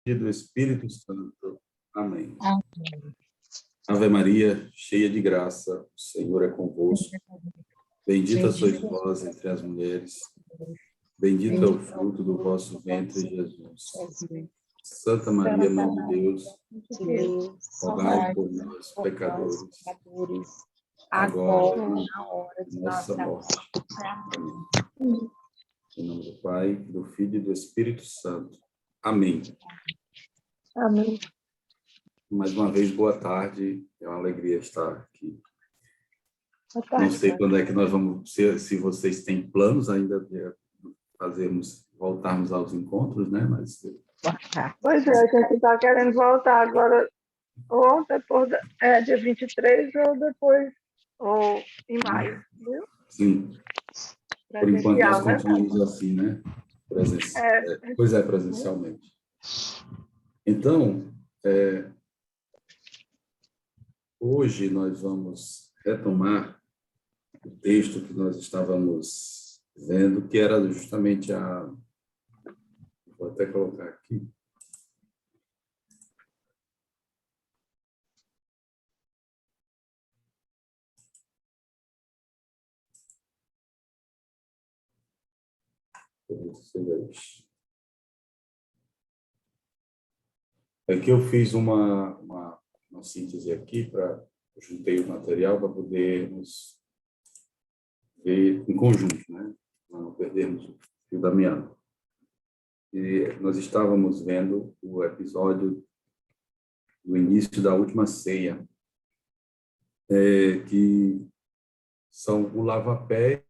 e do Espírito Santo. Amém. Amém. Ave Maria, cheia de graça, o Senhor é convosco. Bendita sois vós entre as mulheres. Bendito é o fruto do vosso ventre, Jesus. Santa Maria, Mãe de Deus, rogai por nós, pecadores, agora e na hora de nossa morte. Amém. Em nome do Pai, do Filho e do Espírito Santo. Amém. Amém. Mais uma vez, boa tarde. É uma alegria estar aqui. Boa tarde. Não sei quando é que nós vamos, se vocês têm planos ainda de voltarmos aos encontros, né? Mas Pois é, a gente está querendo voltar agora, ou depois, dia 23, ou depois, ou em maio, viu? sim, por enquanto nós Presencial, né? continuamos assim, né? Presencialmente. Então, hoje nós vamos retomar o texto que nós estávamos vendo, que era justamente vou até colocar aqui. É que eu fiz uma síntese aqui, juntei o material para podermos ver em conjunto, né? Para não perdermos o fio da meada. E nós estávamos vendo o episódio do início da última ceia, que são o lava-pés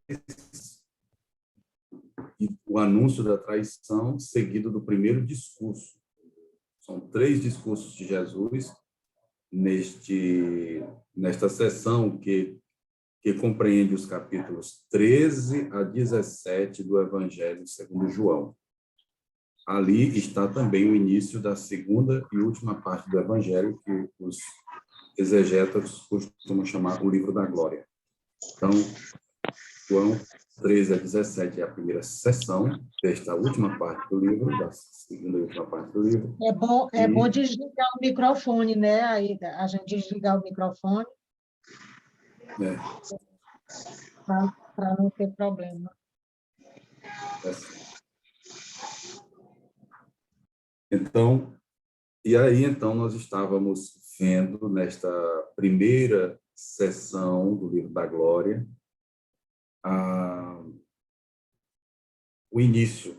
e o anúncio da traição, seguido do primeiro discurso. São 3 discursos de Jesus nesta sessão que compreende os capítulos 13 a 17 do Evangelho segundo João. Ali está também o início da segunda e última parte do Evangelho, que os exegetas costumam chamar o livro da glória. Então, João 13 a 17 é a primeira sessão desta última parte do livro, da segunda e última parte do livro. É bom desligar o microfone, né? Aí a gente desligar o microfone para não ter problema. Então, nós estávamos vendo nesta primeira sessão do livro da glória o início,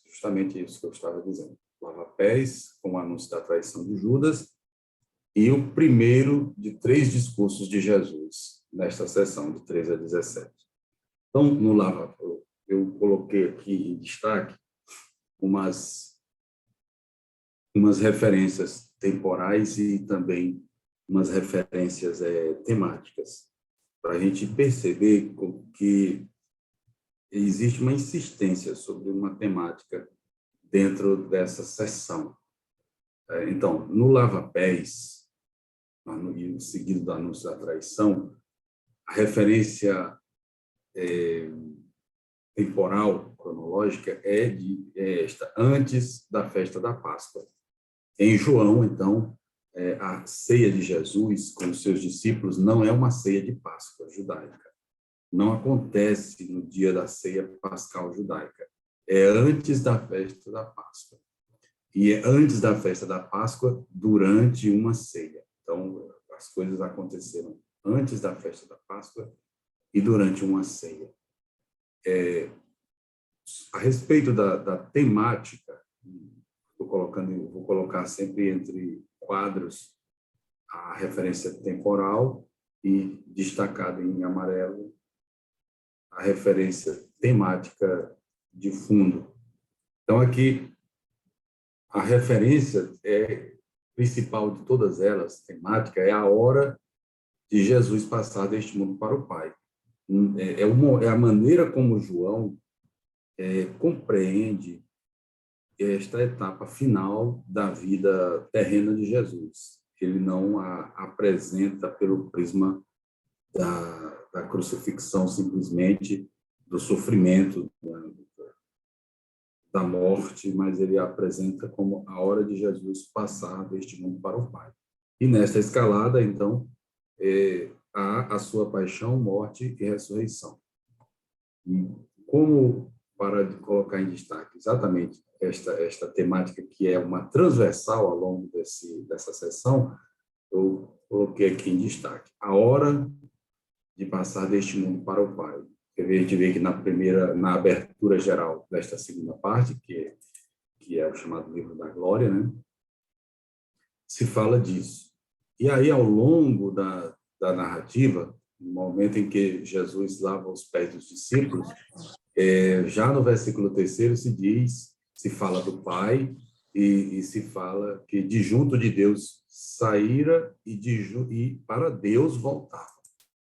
justamente isso que eu estava dizendo, lava-pés, com o anúncio da traição de Judas, e o primeiro de 3 discursos de Jesus, nesta sessão, de 13 a 17. Então, no lava-pés, eu coloquei aqui em destaque umas referências temporais e também umas referências temáticas, para a gente perceber que existe uma insistência sobre uma temática dentro dessa sessão. Então, no lava-pés, e seguido do anúncio da traição, a referência temporal, cronológica, é esta, antes da festa da Páscoa. Em João, então, a ceia de Jesus com os seus discípulos não é uma ceia de Páscoa judaica. Não acontece no dia da ceia pascal judaica. É antes da festa da Páscoa. E é antes da festa da Páscoa, durante uma ceia. Então, as coisas aconteceram antes da festa da Páscoa e durante uma ceia. A respeito da temática, vou colocar sempre entre quadros a referência temporal e destacada em amarelo a referência temática de fundo. Então, aqui, a referência principal de todas elas, temática, é a hora de Jesus passar deste mundo para o Pai. É a maneira como João compreende esta etapa final da vida terrena de Jesus. Ele não a apresenta pelo prisma da crucifixão, simplesmente do sofrimento, da morte, mas ele apresenta como a hora de Jesus passar deste mundo para o Pai. E nesta escalada, então, há a sua paixão, morte e ressurreição. E como, para colocar em destaque exatamente esta temática, que é uma transversal ao longo dessa sessão, eu coloquei aqui em destaque a hora de passar deste mundo para o Pai. A gente vê que na abertura geral desta segunda parte, que é o chamado Livro da Glória, né, se fala disso. E aí, ao longo da narrativa, no momento em que Jesus lava os pés dos discípulos, já no versículo 3º se fala do Pai e se fala que de junto de Deus saíra e para Deus voltava.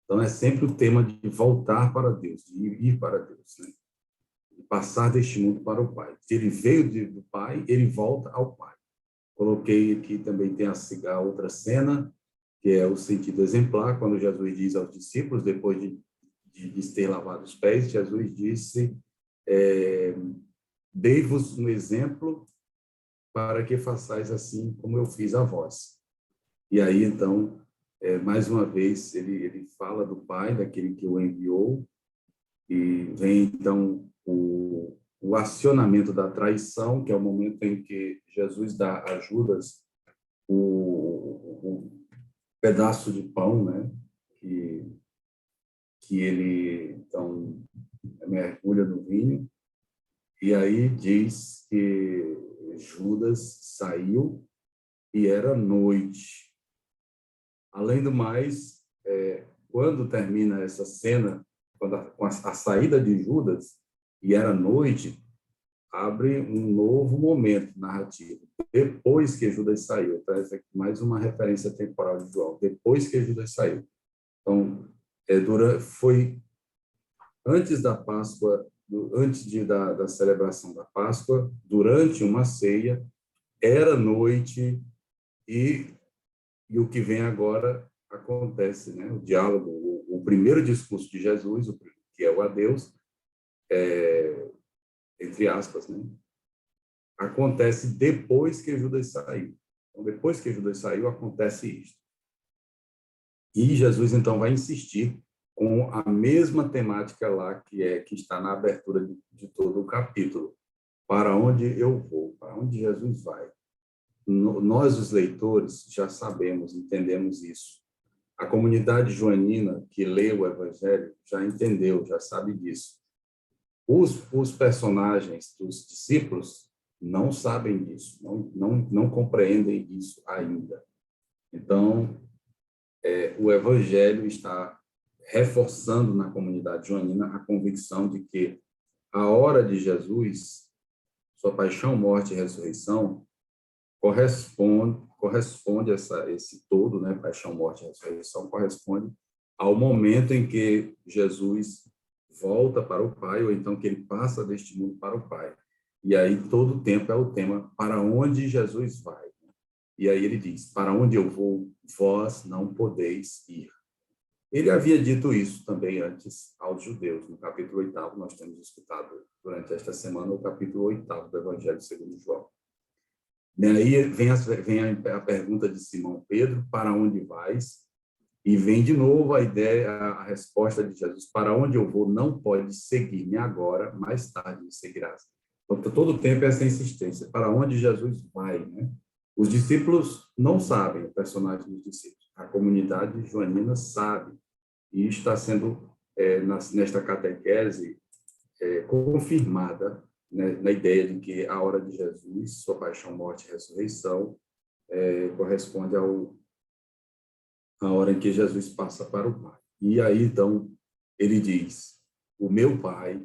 Então, é sempre o tema de voltar para Deus, de ir para Deus, né? De passar deste mundo para o Pai. Se ele veio do Pai, ele volta ao Pai. Coloquei aqui também, tem a outra cena, que é o sentido exemplar, quando Jesus diz aos discípulos, depois de ter lavado os pés, Jesus disse, dei-vos um exemplo para que façais assim como eu fiz a vós. E aí, então, mais uma vez, ele fala do Pai, daquele que o enviou, e vem, então, o acionamento da traição, que é o momento em que Jesus dá a Judas o pedaço de pão, né, que ele, então, mergulha no vinho, e aí diz que Judas saiu e era noite. Além do mais, quando termina essa cena, com a saída de Judas, e era noite, abre um novo momento narrativo. Depois que Judas saiu, tá? Essa aqui, mais uma referência temporal de João. Depois que Judas saiu. Então, foi antes da Páscoa, antes da celebração da Páscoa, durante uma ceia, era noite e o que vem agora acontece, né? O diálogo, o primeiro discurso de Jesus, que é o adeus, entre aspas, né? Acontece depois que Judas saiu. Então, depois que Judas saiu, acontece isso. E Jesus, então, vai insistir com a mesma temática lá que está na abertura de todo o capítulo. Para onde eu vou? Para onde Jesus vai? Nós, os leitores, já sabemos, entendemos isso. A comunidade joanina que lê o Evangelho já entendeu, já sabe disso. Os personagens dos discípulos não sabem disso, não compreendem isso ainda. Então, o Evangelho está reforçando na comunidade joanina a convicção de que a hora de Jesus, sua paixão, morte e ressurreição, corresponde esse todo, né, paixão, morte e ressurreição, corresponde ao momento em que Jesus volta para o Pai, ou então que ele passa deste mundo para o Pai. E aí todo o tempo é o tema para onde Jesus vai. E aí ele diz, para onde eu vou, vós não podeis ir. Ele havia dito isso também antes aos judeus. No capítulo 8º, nós temos escutado durante esta semana o capítulo 8º do Evangelho segundo João. E aí vem a pergunta de Simão Pedro, para onde vais? E vem de novo a resposta de Jesus, para onde eu vou não pode seguir-me agora, mais tarde me seguirás. Então, todo o tempo é essa insistência, para onde Jesus vai, né? Os discípulos não sabem, o personagem dos discípulos. A comunidade joanina sabe, e está sendo, nesta catequese, confirmada, né, na ideia de que a hora de Jesus, sua paixão, morte e ressurreição, corresponde à hora em que Jesus passa para o Pai. E aí, então, ele diz, o meu Pai,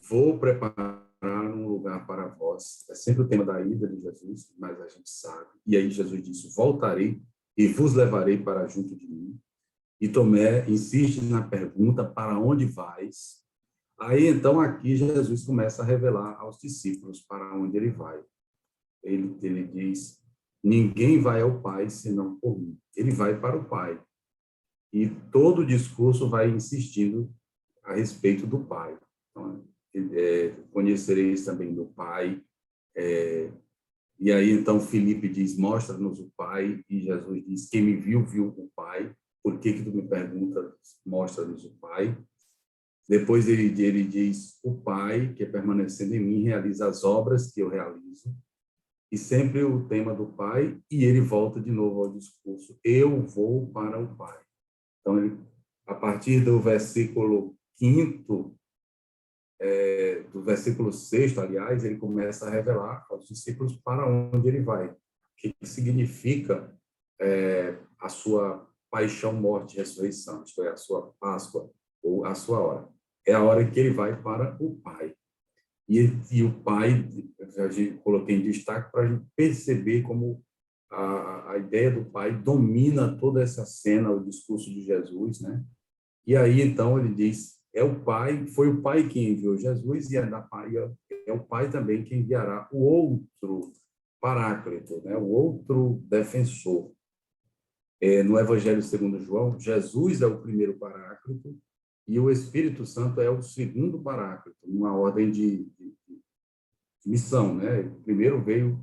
vou preparar um lugar para vós. É sempre o tema da ida de Jesus, mas a gente sabe. E aí Jesus disse, voltarei e vos levarei para junto de mim. E Tomé insiste na pergunta, para onde vais? Aí, então, aqui Jesus começa a revelar aos discípulos para onde ele vai. Ele diz, ninguém vai ao Pai senão por mim. Ele vai para o Pai. E todo o discurso vai insistindo a respeito do Pai. Então, conhecereis também meu Pai. E aí, então, Filipe diz, mostra-nos o Pai, e Jesus diz, quem me viu, viu o Pai. Por que tu me perguntas, mostra-nos o Pai? Depois ele diz, o Pai, que permanecendo em mim, realiza as obras que eu realizo. E sempre o tema do Pai, e ele volta de novo ao discurso, eu vou para o Pai. Então, a partir do versículo 5º, do versículo 6º, aliás, ele começa a revelar aos discípulos para onde ele vai, o que significa a sua paixão, morte e ressurreição, isto é, a sua Páscoa, ou a sua hora. É a hora em que ele vai para o Pai. E o Pai, eu coloquei em destaque para a gente perceber como a ideia do Pai domina toda essa cena, o discurso de Jesus, né? E aí, então, ele diz, foi o Pai que enviou Jesus, e é o Pai também que enviará o outro Paráclito, né? O outro defensor. No Evangelho segundo João, Jesus é o primeiro Paráclito, e o Espírito Santo é o segundo Paráclito, numa ordem de missão, né? Primeiro veio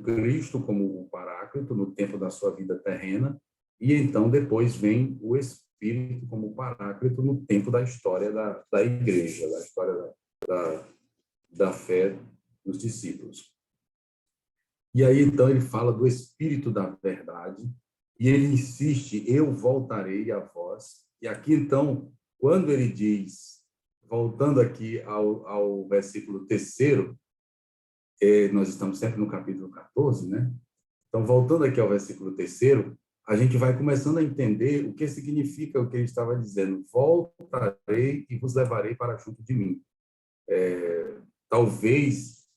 Cristo como o Paráclito no tempo da sua vida terrena, e então depois vem o Espírito como Paráclito no tempo da história da igreja, da história da fé dos discípulos. E aí então ele fala do Espírito da verdade, e ele insiste, eu voltarei a vós. E aqui então, quando ele diz, voltando aqui ao versículo 3º, nós estamos sempre no capítulo 14, né? Então, voltando aqui ao versículo 3º, a gente vai começando a entender o que significa o que ele estava dizendo. Voltarei e vos levarei para junto de mim. Talvez,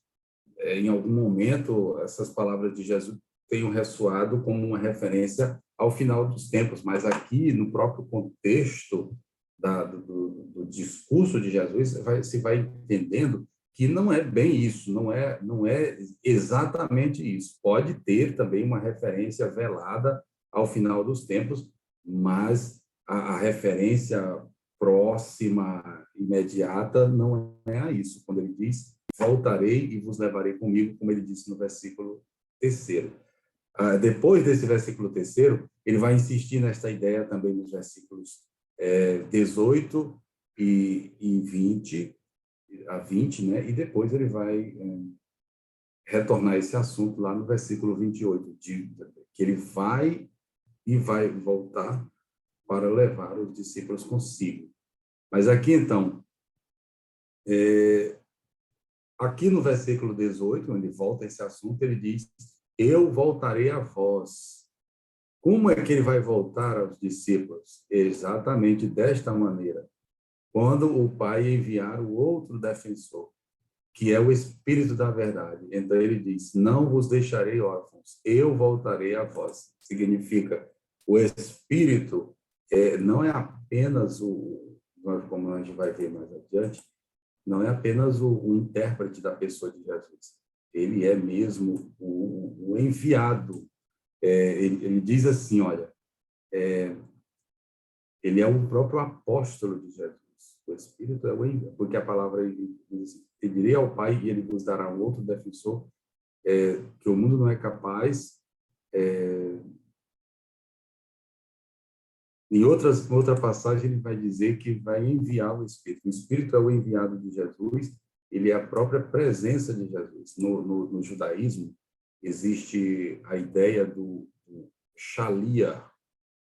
em algum momento, essas palavras de Jesus tenham ressoado como uma referência ao final dos tempos, mas aqui, no próprio contexto do discurso de Jesus, se vai entendendo que não é bem isso, não é exatamente isso. Pode ter também uma referência velada ao final dos tempos, mas a referência próxima, imediata, não é a isso. Quando ele diz, voltarei e vos levarei comigo, como ele disse no versículo 3º. Depois desse versículo 3º, ele vai insistir nesta ideia também nos versículos 18 e 20, a 20, né? E depois ele vai retornar esse assunto lá no versículo 28, que ele vai voltar para levar os discípulos consigo. Mas aqui, então, aqui no versículo 18, onde volta esse assunto, ele diz, eu voltarei a vós. Como é que ele vai voltar aos discípulos? Exatamente desta maneira. Quando o Pai enviar o outro defensor, que é o Espírito da verdade. Então ele diz, não vos deixarei órfãos, eu voltarei a vós. Significa, o Espírito não é apenas como a gente vai ver mais adiante, não é apenas o intérprete da pessoa de Jesus. Ele é mesmo o enviado. Ele diz assim, olha, ele é o próprio apóstolo de Jesus. O Espírito é o enviado, porque a palavra diz, pedirei ao Pai e ele vos dará um outro defensor, que o mundo não é capaz. Em outra passagem, ele vai dizer que vai enviar o Espírito. O Espírito é o enviado de Jesus, ele é a própria presença de Jesus. No judaísmo, existe a ideia do Shalia,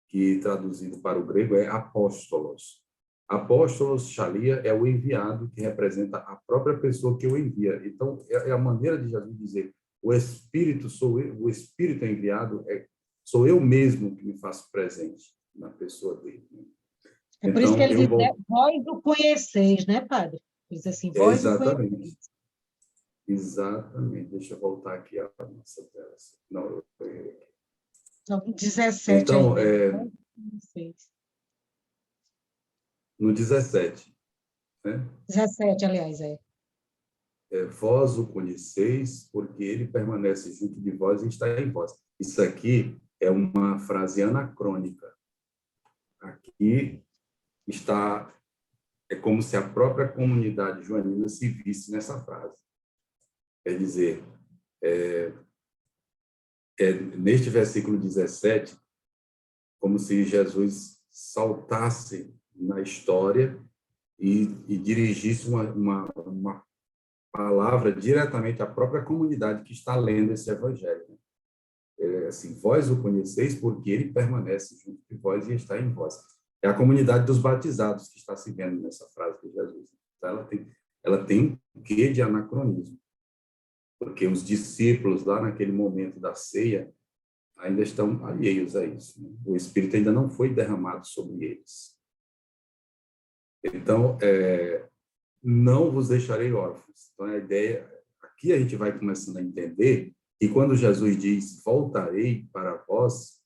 que traduzido para o grego é apóstolos. Apóstolos, Shalia, é o enviado que representa a própria pessoa que o envia. Então, é a maneira de Jesus dizer, o Espírito sou eu, o Espírito enviado, sou eu mesmo que me faço presente na pessoa dele. É por isso que ele diz, vou... vós o conheceis, né, padre? Diz assim, vós o conheceis. Exatamente. Deixa eu voltar aqui a nossa tela. Não, Então, 17 então, ainda. No 17, né? 17, aliás, Vós o conheceis, porque ele permanece junto de vós e está em vós. Isso aqui é uma frase anacrônica. Aqui está é como se a própria comunidade joanina se visse nessa frase. Quer dizer, neste versículo 17, como se Jesus saltasse na história e dirigisse uma palavra diretamente à própria comunidade que está lendo esse evangelho. Assim, vós o conheceis porque ele permanece junto de vós e está em vós. É a comunidade dos batizados que está se vendo nessa frase de Jesus. Então, ela tem um quê de anacronismo, porque os discípulos, lá naquele momento da ceia, ainda estão alheios a isso, né? O Espírito ainda não foi derramado sobre eles. Então, não vos deixarei órfãos. Então, a ideia, aqui a gente vai começando a entender que quando Jesus diz, voltarei para vós,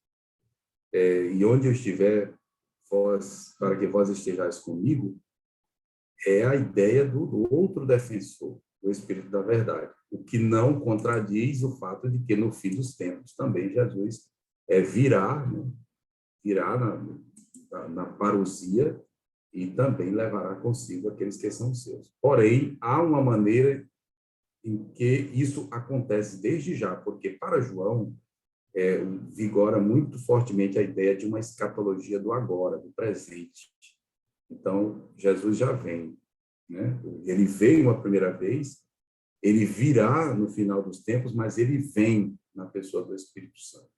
e onde eu estiver, para que vós estejais comigo, é a ideia do outro defensor, do Espírito da verdade, o que não contradiz o fato de que no fim dos tempos também Jesus virá, né? Virá na parousia e também levará consigo aqueles que são seus. Porém, há uma maneira em que isso acontece desde já, porque para João vigora muito fortemente a ideia de uma escatologia do agora, do presente. Então, Jesus já vem, né? Ele veio uma primeira vez, ele virá no final dos tempos, mas ele vem na pessoa do Espírito Santo.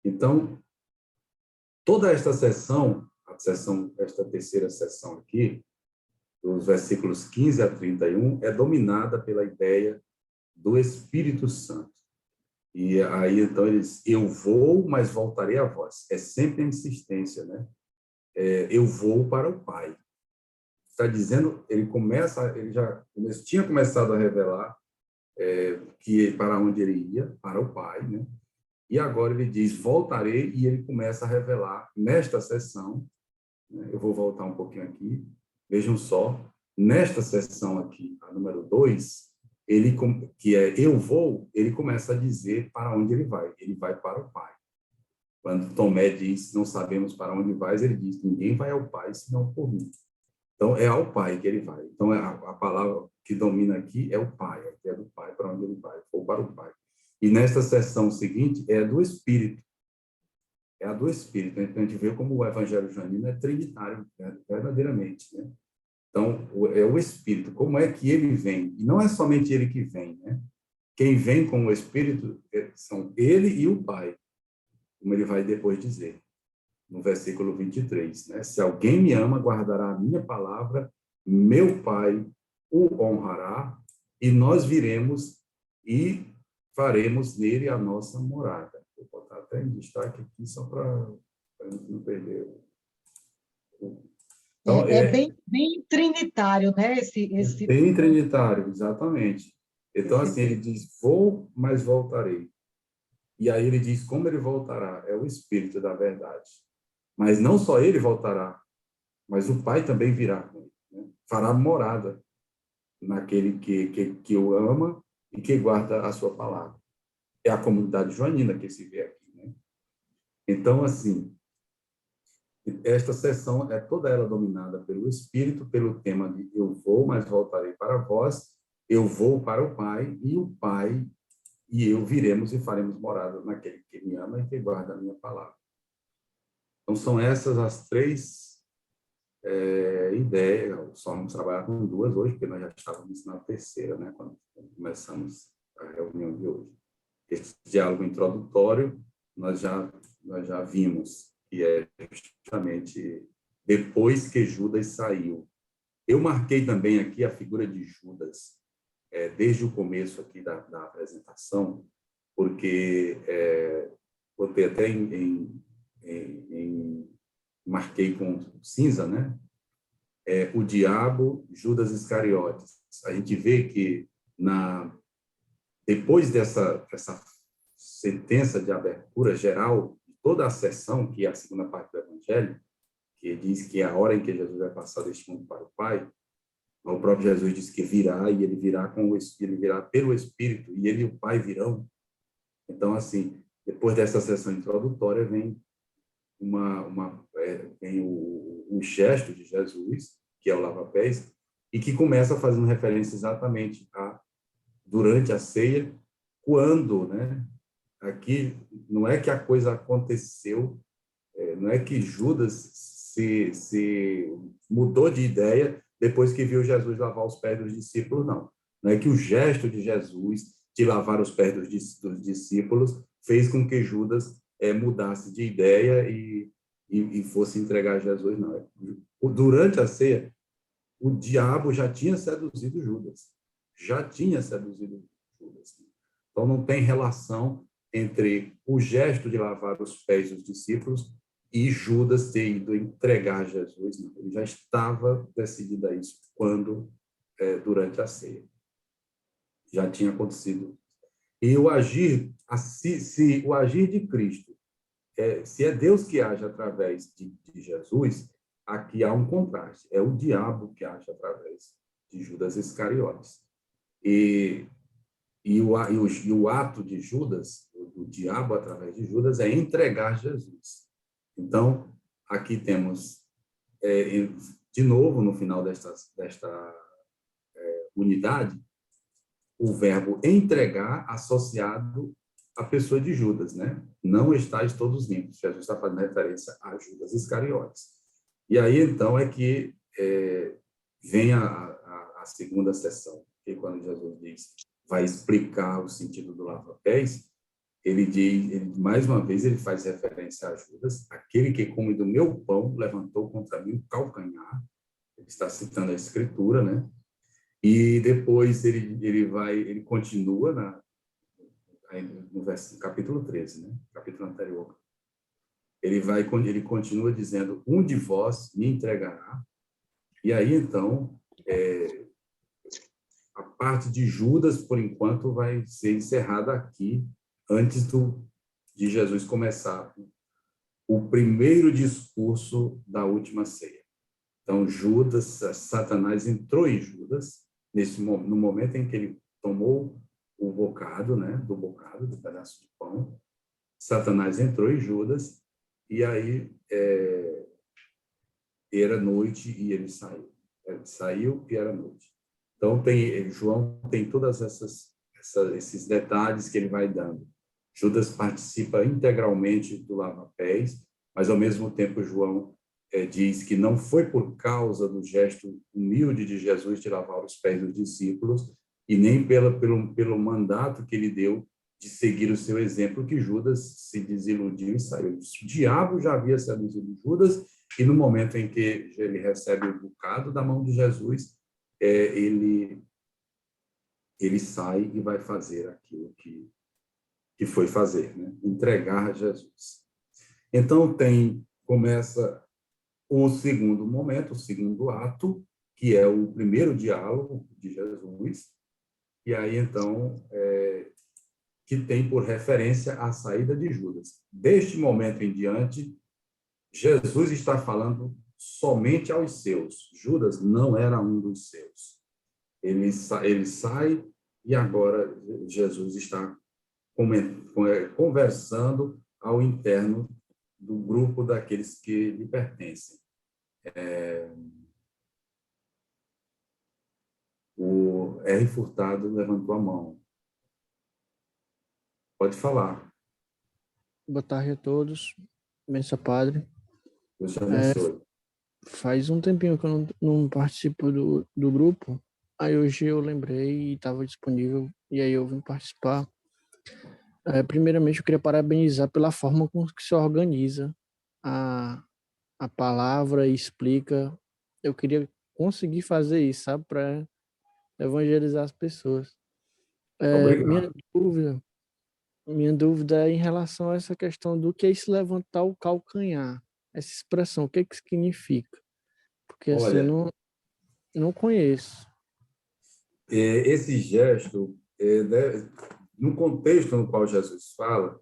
Então, toda esta sessão, esta terceira sessão aqui, dos versículos 15 a 31, é dominada pela ideia do Espírito Santo. E aí, então, ele diz, eu vou, mas voltarei a vós. É sempre a insistência, né? Eu vou para o Pai. Está dizendo, ele já tinha começado a revelar que para onde ele ia, para o Pai, né? E agora ele diz, voltarei, e ele começa a revelar nesta sessão, né? Eu vou voltar um pouquinho aqui, vejam só, nesta sessão aqui, a número 2, que é eu vou, ele começa a dizer para onde ele vai para o Pai. Quando Tomé diz, não sabemos para onde vais, ele diz, ninguém vai ao Pai senão por mim. Então, é ao Pai que ele vai. Então, a palavra que domina aqui é o Pai, é do Pai para onde ele vai, ou para o Pai. E nesta sessão seguinte, é do Espírito. É a do Espírito. Então, a gente vê como o Evangelho joanino é trinitário, verdadeiramente, né? Então, é o Espírito. Como é que ele vem? E não é somente ele que vem, né? Quem vem com o Espírito são ele e o Pai, como ele vai depois dizer, no versículo 23, né? Se alguém me ama, guardará a minha palavra, meu Pai o honrará, e nós viremos e faremos nele a nossa morada. Vou botar até em destaque aqui, só para não perder. Então, bem trinitário, né? Bem trinitário, exatamente. Então, assim, ele diz, vou, mas voltarei. E aí ele diz, como ele voltará? É o Espírito da verdade. Mas não só ele voltará, mas o Pai também virá com ele, né? Fará morada naquele que o ama e que guarda a sua palavra. É a comunidade joanina que se vê aqui, né? Então, assim, esta sessão é toda ela dominada pelo Espírito, pelo tema de eu vou, mas voltarei para vós, eu vou para o Pai, e o Pai e eu viremos e faremos morada naquele que me ama e que guarda a minha palavra. Então, são essas as três ideias. Só vamos trabalhar com duas hoje, porque nós já estávamos na terceira, né, quando começamos a reunião de hoje. Esse diálogo introdutório nós já vimos, que é justamente depois que Judas saiu. Eu marquei também aqui a figura de Judas, desde o começo aqui da apresentação, porque botei até marquei com cinza, né? O diabo, Judas Iscariotes. A gente vê que depois dessa sentença de abertura geral de toda a sessão, que é a segunda parte do Evangelho, que diz que é a hora em que Jesus vai passar deste mundo para o Pai, o próprio Jesus diz que virá, e ele virá ele virá pelo Espírito, e ele e o Pai virão. Então, assim, depois dessa sessão introdutória, vem vem o gesto de Jesus, que é o lava-pés, e que começa fazendo referência exatamente a durante a ceia, quando, né? Aqui não é que a coisa aconteceu, não é que Judas se mudou de ideia depois que viu Jesus lavar os pés dos discípulos, não. Não é que o gesto de Jesus de lavar os pés dos discípulos fez com que Judas mudasse de ideia e fosse entregar Jesus, não. Durante a ceia, o diabo já tinha seduzido Judas. Já tinha seduzido Judas. Então, não tem relação entre o gesto de lavar os pés dos discípulos e Judas ter ido entregar Jesus. Não. Ele já estava decidido a isso durante a ceia. Já tinha acontecido. E o agir, se o agir de Cristo, se é Deus que age através de Jesus, aqui há um contraste. É o diabo que age através de Judas Iscariotes. E o ato de Judas, do diabo através de Judas, é entregar Jesus. Então, aqui temos, de novo, no final desta unidade, o verbo entregar associado à pessoa de Judas, né? Não estáis todos limpos. Jesus está fazendo referência a Judas Iscariotes. E aí, então, é que vem a segunda sessão, que quando Jesus diz, vai explicar o sentido do lava-pés, ele diz, mais uma vez, ele faz referência a Judas, aquele que come do meu pão levantou contra mim o calcanhar. Ele está citando a Escritura, né? E depois ele continua no capítulo 13, né? Capítulo anterior. Ele continua dizendo, um de vós me entregará. E aí, então, a parte de Judas, por enquanto, vai ser encerrada aqui, antes de Jesus começar o primeiro discurso da última ceia. Então, Satanás entrou em Judas, no momento em que ele tomou o bocado, né, do pedaço de pão, Satanás entrou em Judas, e aí era noite e ele saiu. Ele saiu e era noite. Então, João tem todas esses detalhes que ele vai dando. Judas participa integralmente do lava-pés, mas, ao mesmo tempo, João diz que não foi por causa do gesto humilde de Jesus de lavar os pés dos discípulos e nem pelo mandato que ele deu de seguir o seu exemplo que Judas se desiludiu e saiu. O diabo já havia seduzido Judas e, no momento em que ele recebe o bocado da mão de Jesus, ele sai e vai fazer aquilo que foi fazer, né? Entregar a Jesus. Então, começa o segundo momento, o segundo ato, que é o primeiro diálogo de Jesus, e aí, então, que tem por referência a saída de Judas. Deste momento em diante, Jesus está falando somente aos seus. Judas não era um dos seus. Ele sai e agora Jesus está conversando ao interno do grupo daqueles que lhe pertencem. O R. Furtado levantou a mão. Pode falar. Boa tarde a todos. Benção, Padre. Deus te abençoe. Faz um tempinho que eu não participo do grupo. Aí hoje eu lembrei e estava disponível, e aí eu vim participar. Primeiramente, eu queria parabenizar pela forma com que se organiza a palavra e explica. Eu queria conseguir fazer isso, sabe, para evangelizar as pessoas. Obrigado. Minha dúvida é em relação a essa questão do que é se levantar o calcanhar. Essa expressão, o que que significa? Porque assim, Olha, eu não conheço. esse gesto, no contexto no qual Jesus fala,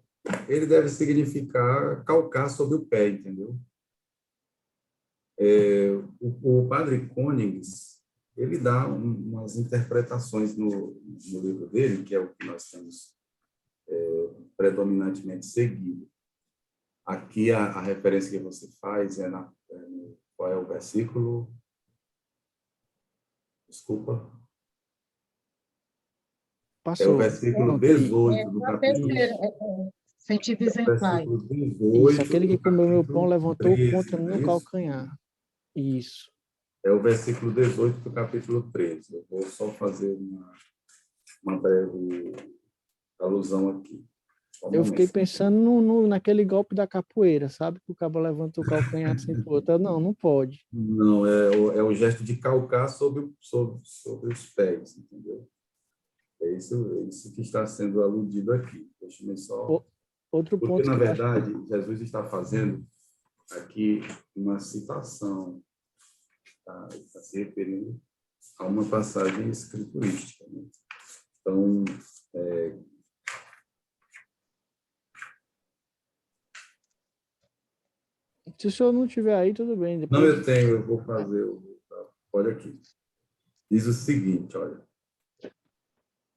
ele deve significar calcar sobre o pé, entendeu? O padre Konings, ele dá umas interpretações no livro dele, que é o que nós temos predominantemente seguido. Aqui a referência que você faz qual é o versículo? Desculpa. É o Passou. versículo Pronto, aí. 18 do A terceira, capítulo. sentido É o exemplar. versículo Isso, 18 aquele que do comeu meu pão capítulo levantou 13, contra mim não é o isso? calcanhar. Isso. É o versículo 18 do capítulo 13. Eu vou só fazer uma breve alusão aqui. Só um Eu fiquei momento. pensando naquele golpe da capoeira, sabe? Que o cabo levanta o calcanhar assim pro outro. Não, não pode. Não, é o gesto de calcar sobre os pés, entendeu? É isso que está sendo aludido aqui. Deixa-me só. O- Outro Porque, ponto na que eu acho. verdade, Jesus está fazendo aqui uma citação, tá? Ele está se referindo a uma passagem escriturística, né? Então, Se o senhor não tiver aí, tudo bem. não, Depois. eu tenho, eu vou fazer, olha aqui. Diz o seguinte, olha.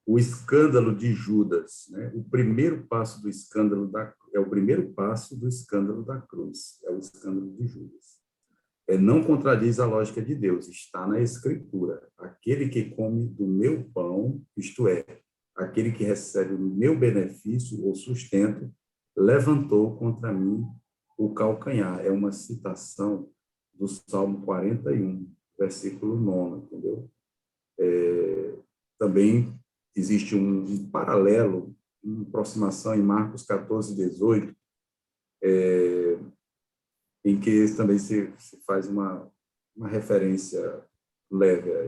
O escândalo de Judas, né? O primeiro passo do escândalo é o primeiro passo do escândalo da cruz, é o escândalo de Judas. Não contradiz a lógica de Deus, está na Escritura. Aquele que come do meu pão, isto é, aquele que recebe o meu benefício ou sustento, levantou contra mim o calcanhar. É uma citação do Salmo 41, versículo 9, entendeu? Também existe um paralelo, uma aproximação em Marcos 14, 18, em que também se faz uma referência leve a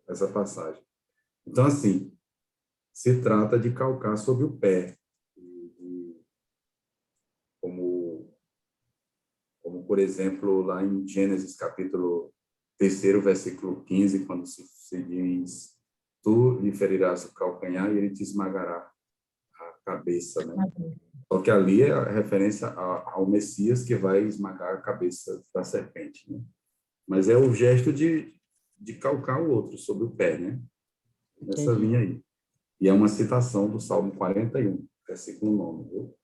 essa passagem. Então, assim, se trata de calcar sobre o pé, como, por exemplo, lá em Gênesis capítulo 3º, versículo 15, quando se diz, tu lhe ferirás o calcanhar e ele te esmagará a cabeça, né? Só que ali é a referência ao Messias que vai esmagar a cabeça da serpente, né? Mas é o gesto de calcar o outro sobre o pé, né? Nessa Entendi. linha aí. E é uma citação do Salmo 41, versículo 9, viu?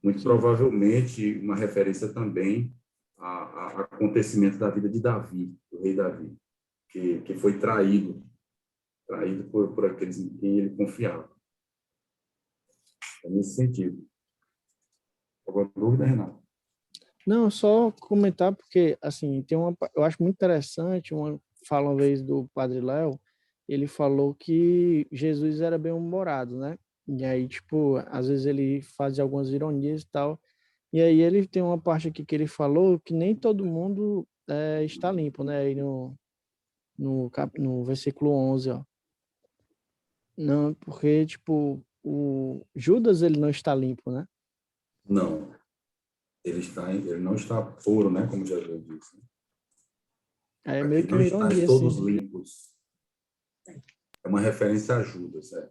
Muito Sim. provavelmente uma referência também a acontecimento da vida de Davi, do rei Davi, que foi traído por aqueles em quem ele confiava. É nesse sentido. Alguma dúvida, Renato? Não, só comentar porque, assim, eu acho muito interessante, fala uma vez do Padre Léo, ele falou que Jesus era bem-humorado, né? E aí, tipo, às vezes ele fazia algumas ironias e tal, e aí ele tem uma parte aqui que ele falou que nem todo mundo está limpo, né? Aí no versículo 11, ó. Não, porque, tipo, o Judas, ele não está limpo, né? Não. Ele não está puro, né? Como Jesus disse. É Aqui meio que não uma estáis ironia, todos assim. limpos. É uma referência a Judas, Isso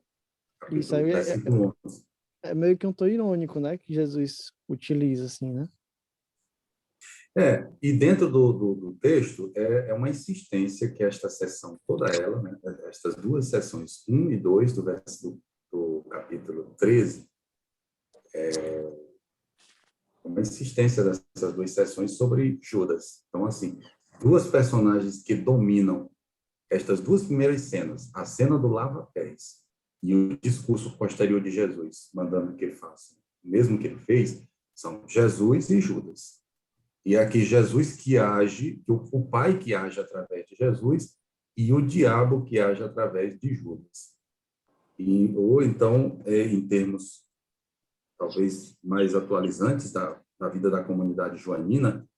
capítulo, aí versículo 11. é meio que um tom irônico, né? Que Jesus utiliza, assim, né? E dentro do texto é uma insistência que esta seção, toda ela, né, estas duas seções, 1 e 2 do capítulo 13, uma insistência dessas duas seções sobre Judas. Então, assim, duas personagens que dominam estas duas primeiras cenas, a cena do lava-pés e o discurso posterior de Jesus, mandando que faça o mesmo que ele fez, são Jesus e Judas. E aqui Jesus que age, o Pai que age através de Jesus e o diabo que age através de Judas. Ou então, em termos talvez mais atualizantes da vida da comunidade joanina,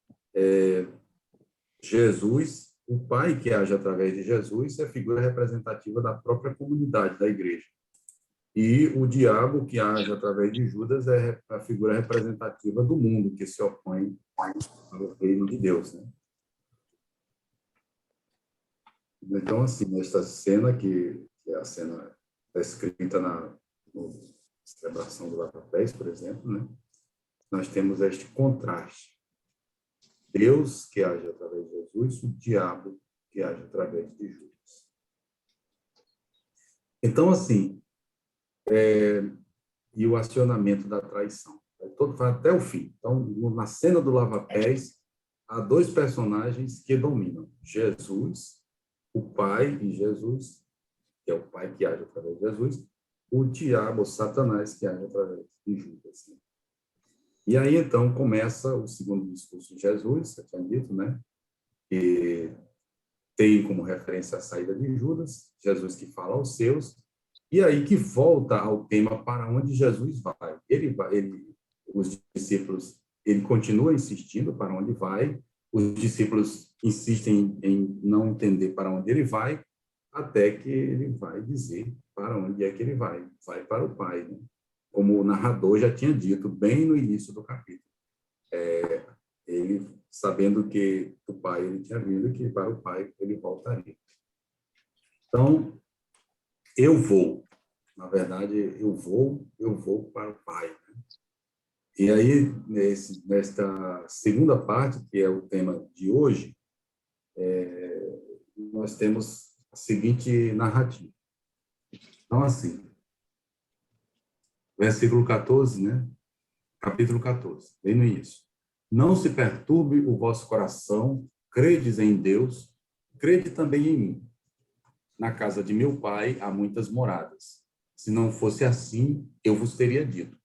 Jesus, o Pai que age através de Jesus, é a figura representativa da própria comunidade da igreja. E o diabo que age através de Judas é a figura representativa do mundo que se opõe ao reino de Deus, né? Então, assim, nesta cena, que é a cena escrita na celebração do Lava-Pés, por exemplo, né? Nós temos este contraste. Deus que age através de Jesus, o diabo que age através de Judas. Então, assim, e o acionamento da traição. Vai até o fim. Então, na cena do Lava-Pés, há dois personagens que dominam, Jesus o Pai e Jesus, que é o Pai que age através de Jesus, o diabo, o Satanás, que age através de Judas. E aí, então, começa o segundo discurso de Jesus, eu tinha dito, né? Que tem como referência a saída de Judas, Jesus que fala aos seus, e aí que volta ao tema para onde Jesus vai. Os discípulos, ele continua insistindo para onde vai, os discípulos insistem em não entender para onde ele vai, até que ele vai dizer para onde é que ele vai. Vai para o Pai, né? Como o narrador já tinha dito bem no início do capítulo. Ele, sabendo que o Pai ele tinha vindo, que para o Pai ele voltaria. Então, eu vou. Na verdade, eu vou para o Pai. Né? E aí, nesta segunda parte, que é o tema de hoje, nós temos a seguinte narrativa. Então, assim, versículo 14, né? Capítulo 14, bem no início. Não se perturbe o vosso coração, credes em Deus, crede também em mim. Na casa de meu pai há muitas moradas. Se não fosse assim, eu vos teria dito: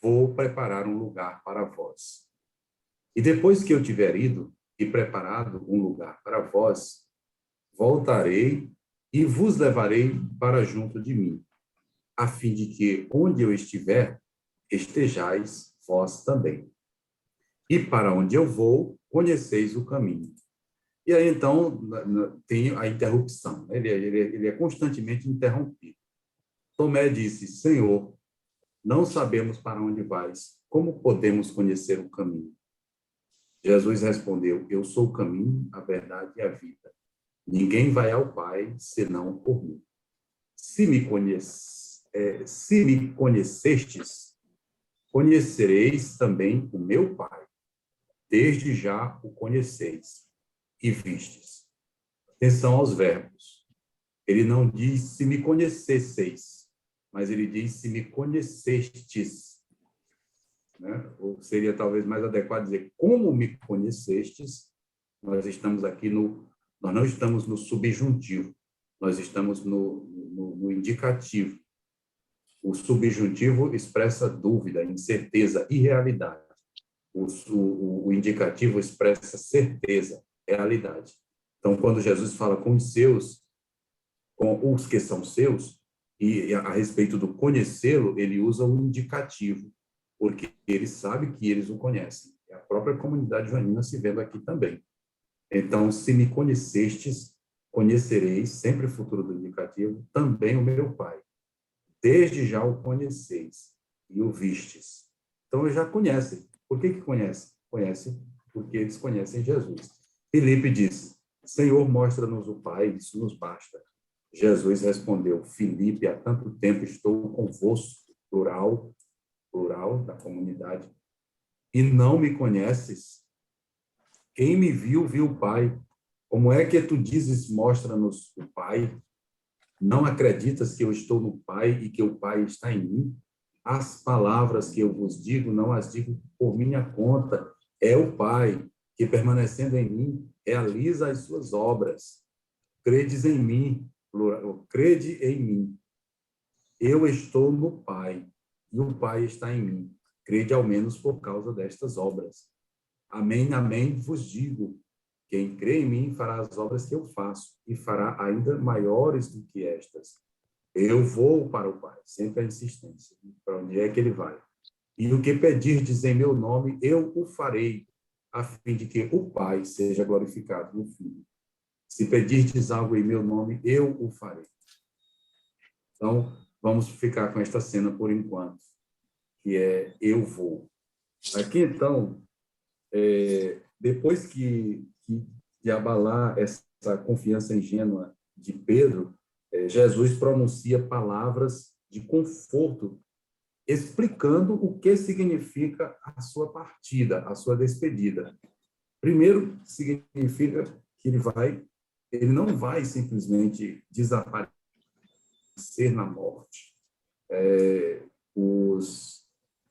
vou preparar um lugar para vós. E depois que eu tiver ido e preparado um lugar para vós, voltarei e vos levarei para junto de mim, a fim de que, onde eu estiver, estejais vós também. E para onde eu vou, conheceis o caminho. E aí, então, tem a interrupção. Ele é constantemente interrompido. Tomé disse: Senhor, não sabemos para onde vais. Como podemos conhecer o caminho? Jesus respondeu: Eu sou o caminho, a verdade e a vida. Ninguém vai ao Pai senão por mim. Se me conhecestes, conhecereis também o meu Pai. Desde já o conheceis e vistes. Atenção aos verbos. Ele não diz se me conhecesseis, mas ele diz se me conhecestes. Né? Ou seria talvez mais adequado dizer como me conhecestes. Nós estamos aqui nós não estamos no subjuntivo, nós estamos no indicativo. O subjuntivo expressa dúvida, incerteza, irrealidade. O indicativo expressa certeza, realidade. Então, quando Jesus fala com os seus, com os que são seus, e a respeito do conhecê-lo, ele usa o indicativo, porque ele sabe que eles o conhecem. A própria comunidade joanina se vendo aqui também. Então, se me conhecestes, conhecereis, sempre futuro do indicativo, também o meu Pai. Desde já o conheceis e o vistes. Então, eles já conhecem. Por que conhecem? Conhecem porque eles conhecem Jesus. Filipe disse: Senhor, mostra-nos o Pai, isso nos basta. Jesus respondeu: Filipe, há tanto tempo estou convosco, plural da comunidade, e não me conheces? Quem me viu, viu o Pai. Como é que tu dizes, mostra-nos o Pai? Não acreditas que eu estou no Pai e que o Pai está em mim? As palavras que eu vos digo, não as digo por minha conta. É o Pai que, permanecendo em mim, realiza as suas obras. Credes em mim, plural, crede em mim. Eu estou no Pai e o Pai está em mim. Crede ao menos por causa destas obras. Amém, amém, vos digo. Quem crê em mim fará as obras que eu faço e fará ainda maiores do que estas. Eu vou para o Pai, sempre a insistência. Para onde é que ele vai? E o que pedirdes em meu nome, eu o farei, a fim de que o Pai seja glorificado no Filho. Se pedirdes algo em meu nome, eu o farei. Então, vamos ficar com esta cena por enquanto, que é eu vou. Aqui, então, depois de abalar essa confiança ingênua de Pedro, Jesus pronuncia palavras de conforto, explicando o que significa a sua partida, a sua despedida. Primeiro, significa que ele não vai simplesmente desaparecer na morte.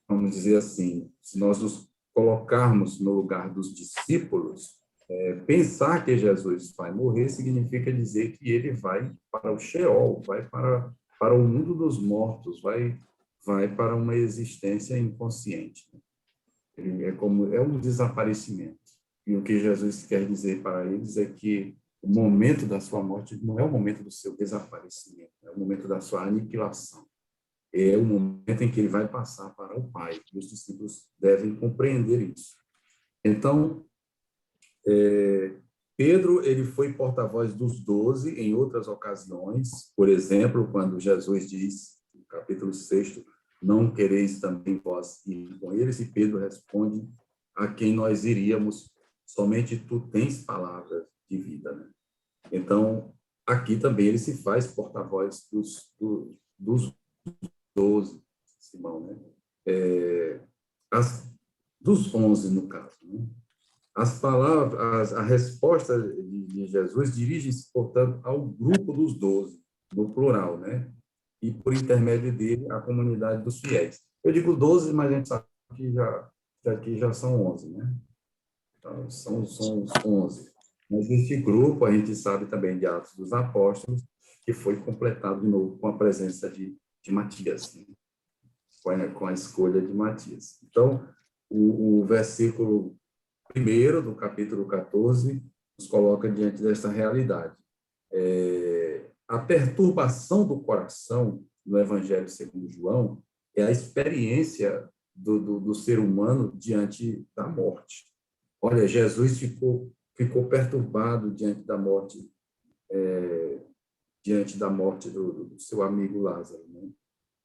Vamos dizer assim, se nós nos colocarmos no lugar dos discípulos, Pensar que Jesus vai morrer significa dizer que ele vai para o Sheol, vai para o mundo dos mortos, vai para uma existência inconsciente. Ele é um desaparecimento. E o que Jesus quer dizer para eles é que o momento da sua morte não é o momento do seu desaparecimento, é o momento da sua aniquilação. É o momento em que ele vai passar para o Pai. E os discípulos devem compreender isso. Então, Pedro, ele foi porta-voz dos 12 em outras ocasiões. Por exemplo, quando Jesus diz, no capítulo 6, não quereis também vós ir com eles? E Pedro responde, a quem nós iríamos? Somente tu tens palavras de vida. Né? Então, aqui também ele se faz porta-voz dos 12, Simão, né? Dos 11, no caso. Né? As palavras, a resposta de Jesus dirige-se, portanto, ao grupo dos 12, no plural, né? E, por intermédio dele, a comunidade dos fiéis. Eu digo 12, mas a gente sabe que aqui já são 11, né? Então, são os 11. Mas esse grupo, a gente sabe também de Atos dos Apóstolos, que foi completado de novo com a presença de Matias, né? Com a escolha de Matias. Então, o versículo 1º do capítulo 14 nos coloca diante desta realidade. A perturbação do coração no Evangelho segundo João é a experiência do ser humano diante da morte. Olha, Jesus ficou perturbado diante da morte do seu amigo Lázaro, né?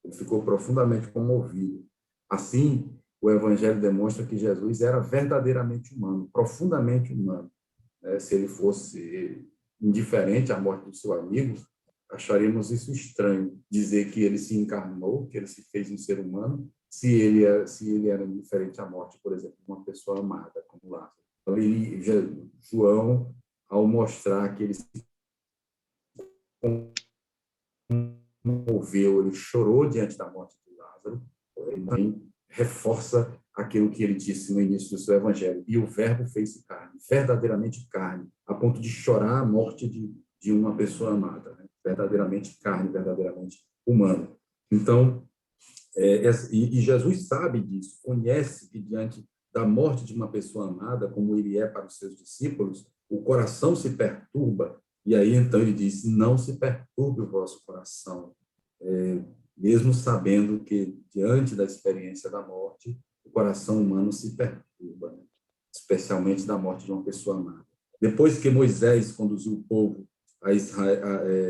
Ele ficou profundamente comovido. Assim, o Evangelho demonstra que Jesus era verdadeiramente humano, profundamente humano. Se ele fosse indiferente à morte do seu amigo, acharíamos isso estranho, dizer que ele se encarnou, que ele se fez um ser humano, se ele era indiferente à morte, por exemplo, de uma pessoa amada, como Lázaro. Então, João, ao mostrar que ele se comoveu, ele chorou diante da morte de Lázaro, ele também reforça aquilo que ele disse no início do seu evangelho. E o verbo fez-se carne, verdadeiramente carne, a ponto de chorar a morte de uma pessoa amada, né? Verdadeiramente carne, verdadeiramente humano. Então, e Jesus sabe disso, conhece que diante da morte de uma pessoa amada, como ele é para os seus discípulos, o coração se perturba. E aí, então, ele diz, não se perturbe o vosso coração, mesmo sabendo que, diante da experiência da morte, o coração humano se perturba, né? Especialmente da morte de uma pessoa amada. Depois que Moisés conduziu o povo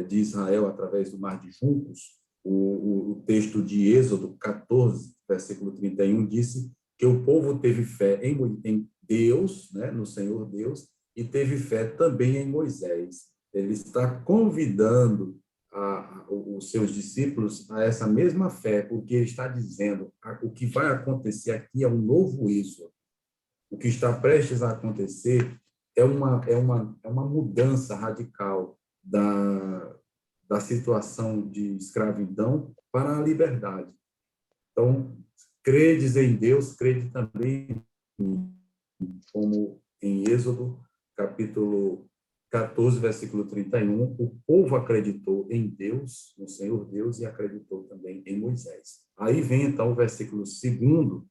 de Israel através do Mar de Juncos, o texto de Êxodo 14, versículo 31, disse que o povo teve fé em Deus, né, no Senhor Deus, e teve fé também em Moisés. Ele está convidando os seus discípulos a essa mesma fé, porque ele está dizendo o que vai acontecer aqui é um novo êxodo. O que está prestes a acontecer é uma mudança radical da situação de escravidão para a liberdade. Então, credes em Deus, crede também em mim, como em Êxodo, capítulo 14, versículo 31, o povo acreditou em Deus, no Senhor Deus, e acreditou também em Moisés. Aí vem, então, o versículo 2º,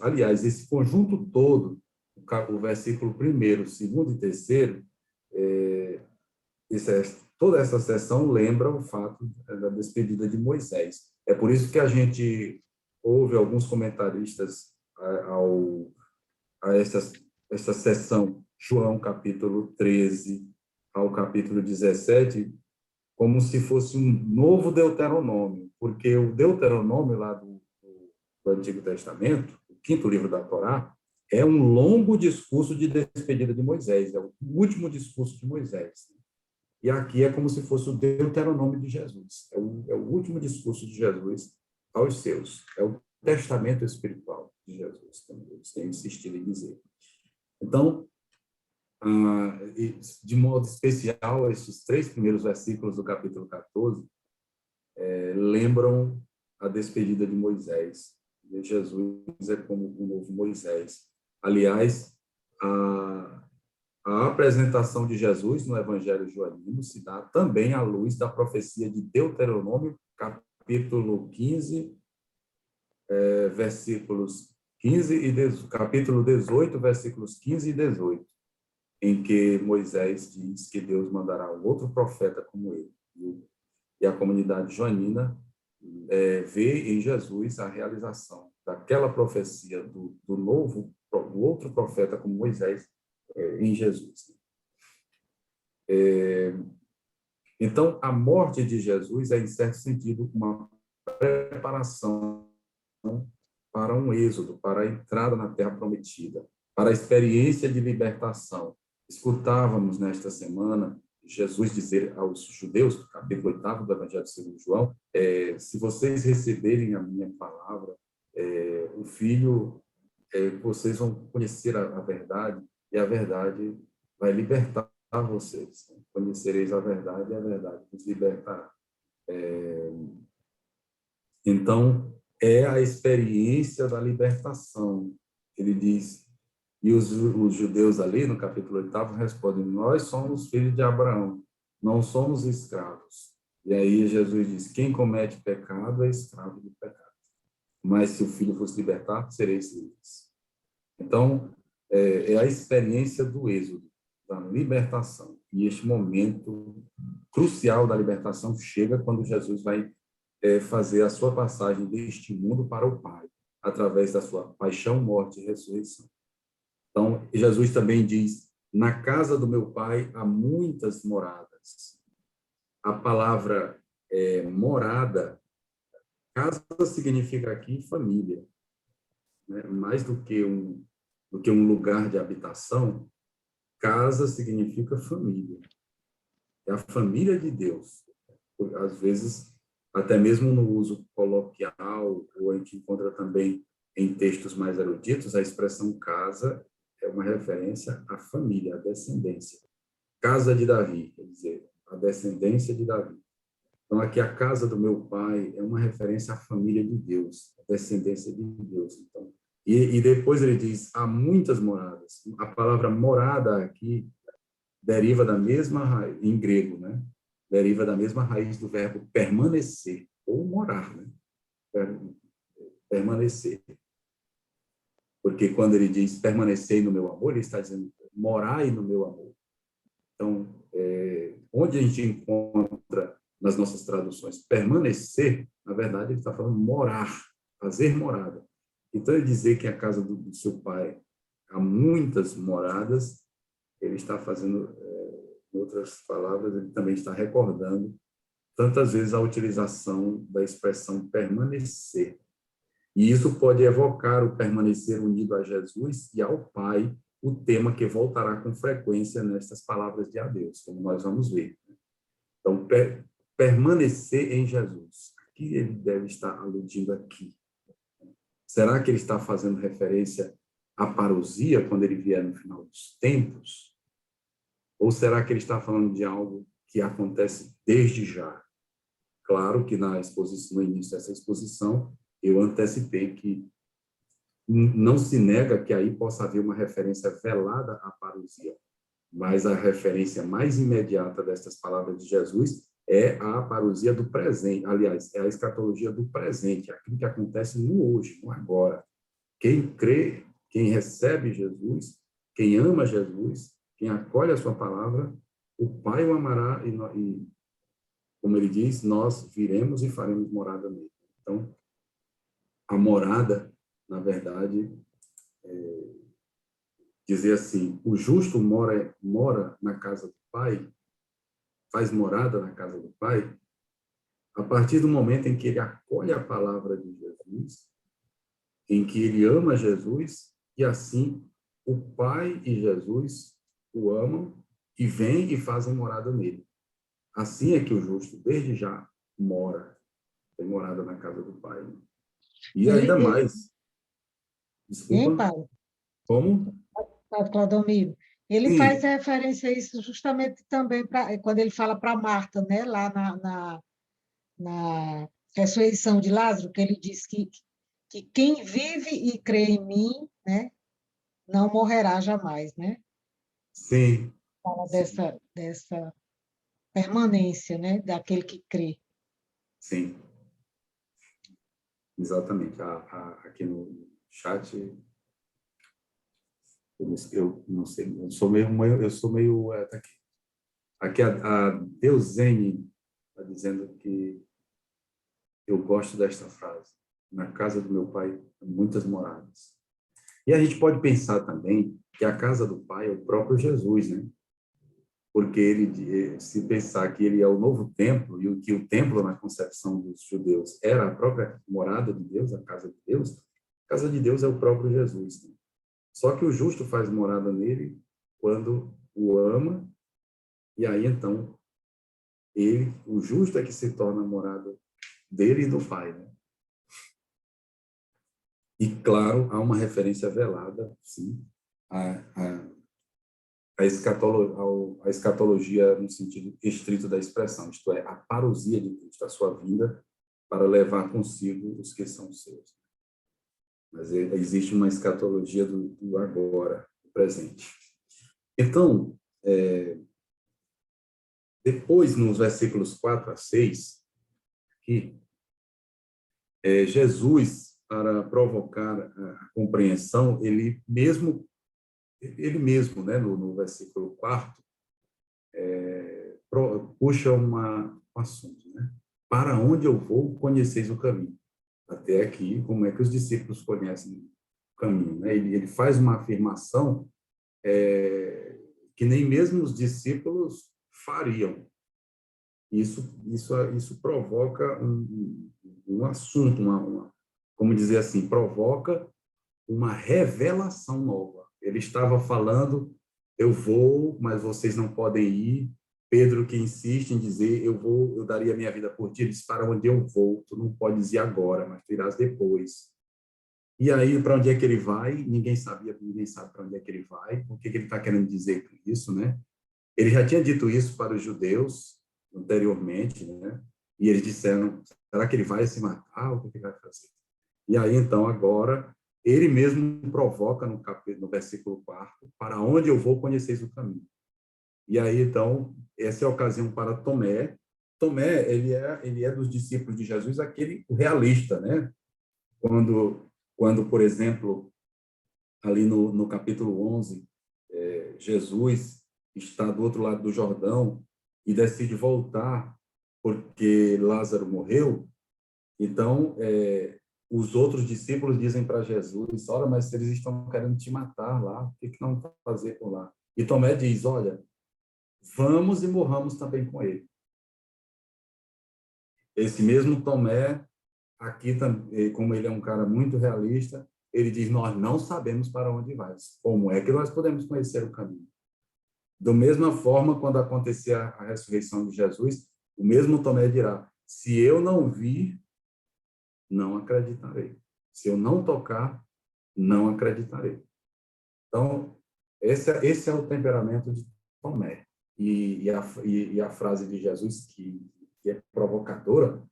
aliás, esse conjunto todo, o versículo 1º, 2º e 3º, toda essa sessão lembra o fato da despedida de Moisés. É por isso que a gente ouve alguns comentaristas a essa sessão, João capítulo 13 ao capítulo 17, como se fosse um novo Deuteronômio, porque o Deuteronômio lá do Antigo Testamento, o 5º livro da Torá, é um longo discurso de despedida de Moisés, é o último discurso de Moisés. E aqui é como se fosse o Deuteronômio de Jesus, é o último discurso de Jesus aos seus, é o testamento espiritual de Jesus, como eles têm insistido em dizer. Então, de modo especial, esses 3 primeiros versículos do capítulo 14 lembram a despedida de Moisés. E Jesus é como o novo Moisés, Aliás, a apresentação de Jesus no Evangelho joanino se dá também à luz da profecia de Deuteronômio, capítulo 15, versículos 15 e 18, capítulo 18, versículos 15 e 18, em que Moisés diz que Deus mandará um outro profeta como ele. E a comunidade joanina vê em Jesus a realização daquela profecia do outro profeta como Moisés em Jesus. Então, a morte de Jesus é, em certo sentido, uma preparação para um êxodo, para a entrada na Terra Prometida, para a experiência de libertação. Escutávamos nesta semana Jesus dizer aos judeus, no capítulo 8 do Evangelho segundo João, se vocês receberem a minha palavra, o Filho, vocês vão conhecer a verdade, e a verdade vai libertar vocês. Conhecereis a verdade, e a verdade vos libertará. Então, é a experiência da libertação. Ele diz, e os judeus ali, no capítulo 8, respondem, nós somos filhos de Abraão, não somos escravos. E aí Jesus diz, quem comete pecado é escravo do pecado. Mas se o Filho vos libertar, sereis livres. Então, é a experiência do êxodo, da libertação. E este momento crucial da libertação chega quando Jesus vai fazer a sua passagem deste mundo para o Pai, através da sua paixão, morte e ressurreição. Então, Jesus também diz, na casa do meu Pai há muitas moradas. A palavra morada, casa significa aqui família, né? Mais do que um lugar de habitação, casa significa família. É a família de Deus. Às vezes, até mesmo no uso coloquial, ou a gente encontra também em textos mais eruditos, a expressão casa é uma referência à família, à descendência. Casa de Davi, quer dizer, a descendência de Davi. Então, aqui a casa do meu pai é uma referência à família de Deus, à descendência de Deus. Então, e depois ele diz, há muitas moradas. A palavra morada aqui deriva da mesma raiz, em grego, né? Deriva da mesma raiz do verbo permanecer, ou morar, né? Permanecer. Porque quando ele diz permanecer no meu amor, ele está dizendo morai no meu amor. Então, onde a gente encontra nas nossas traduções permanecer, na verdade, ele está falando morar, fazer morada. Então, ele dizer que a casa do seu pai há muitas moradas, ele está fazendo, em outras palavras, ele também está recordando tantas vezes a utilização da expressão permanecer. E isso pode evocar o permanecer unido a Jesus e ao Pai, o tema que voltará com frequência nestas palavras de adeus, como nós vamos ver. Então, permanecer em Jesus. A que ele deve estar aludindo aqui? Será que ele está fazendo referência à parousia, quando ele vier no final dos tempos? Ou será que ele está falando de algo que acontece desde já? Claro que no início dessa exposição, eu antecipei que não se nega que aí possa haver uma referência velada à parousia, mas a referência mais imediata destas palavras de Jesus é a parousia do presente, aliás, é a escatologia do presente, aquilo que acontece no hoje, no agora. Quem crê, quem recebe Jesus, quem ama Jesus, quem acolhe a sua palavra, o Pai o amará e como ele diz, nós viremos e faremos morada nele. Então, a morada, na verdade, dizer assim, o justo mora na casa do Pai, faz morada na casa do Pai, a partir do momento em que ele acolhe a palavra de Jesus, em que ele ama Jesus, e assim o Pai e Jesus o amam e vêm e fazem morada nele. Assim é que o justo, desde já, tem morada na casa do Pai. E ainda mais. Desculpa. Hein, Paulo? Como? Claudomiro. Ele Sim. faz referência a isso justamente também quando ele fala para Marta, né, lá na ressurreição de Lázaro, que ele diz que quem vive e crê em mim, né, não morrerá jamais, né? Sim, Fala sim, dessa permanência, né? Daquele que crê. sim, exatamente. Aqui no chat, eu não sei, eu sou meio tá aqui a Deusene está dizendo que eu gosto desta frase. Na casa do meu pai, muitas moradas. E a gente pode pensar também que a casa do pai é o próprio Jesus, né? Porque ele, se pensar que ele é o novo templo, e que o templo, na concepção dos judeus, era a própria morada de Deus, a casa de Deus é o próprio Jesus. Né? Só que o justo faz morada nele quando o ama, e aí então o justo é que se torna morada dele e do Pai. Né? E, claro, há uma referência velada, sim, a a escatologia no sentido estrito da expressão, isto é, a parousia de Cristo, a sua vinda para levar consigo os que são seus. Mas existe uma escatologia do agora, do presente. Então, depois, nos versículos 4 a 6, que Jesus, para provocar a compreensão, ele mesmo, né, no versículo 4, puxa um assunto, né? Para onde eu vou, conheceis o caminho. Até aqui, como é que os discípulos conhecem o caminho, né? Ele faz uma afirmação que nem mesmo os discípulos fariam. Isso provoca um assunto, como dizer assim, provoca uma revelação nova. Ele estava falando, eu vou, mas vocês não podem ir. Pedro, que insiste em dizer, eu vou, eu daria minha vida por ti, ele diz, para onde eu vou, tu não podes ir agora, mas tu irás depois. E aí, para onde é que ele vai? Ninguém sabe para onde é que ele vai, o que ele está querendo dizer com isso, né? Ele já tinha dito isso para os judeus anteriormente, né? E eles disseram, será que ele vai se matar? O que ele vai fazer? E aí, então, agora, ele mesmo provoca no versículo 4, para onde eu vou, conheceis o caminho. E aí, então, essa é a ocasião para Tomé. Tomé, ele é dos discípulos de Jesus, aquele realista, né? Quando por exemplo, ali no capítulo 11, Jesus está do outro lado do Jordão e decide voltar porque Lázaro morreu, então, os outros discípulos dizem para Jesus, olha, mas eles estão querendo te matar lá, o que não vai fazer por lá? E Tomé diz, olha, vamos e morramos também com ele. Esse mesmo Tomé, aqui, como ele é um cara muito realista, ele diz, nós não sabemos para onde vai. Como é que nós podemos conhecer o caminho? Da mesma forma, quando acontecer a ressurreição de Jesus, o mesmo Tomé dirá, se eu não vir, não acreditarei. Se eu não tocar, não acreditarei. Então, esse é o temperamento de Tomé. E a frase de Jesus, que é provocadora,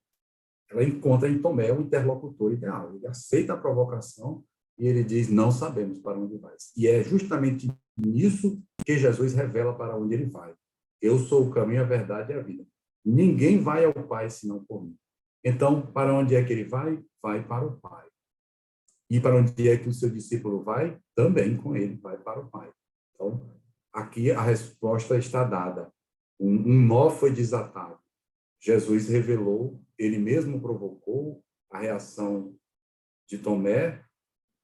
ela encontra em Tomé o interlocutor ideal. Ele aceita a provocação e ele diz, não sabemos para onde vai. E é justamente nisso que Jesus revela para onde ele vai. Eu sou o caminho, a verdade e a vida. Ninguém vai ao Pai senão por mim. Então, para onde é que ele vai? Vai para o Pai. E para onde é que o seu discípulo vai? Também com ele, vai para o Pai. Então, aqui a resposta está dada. Um nó foi desatado. Jesus revelou, ele mesmo provocou a reação de Tomé,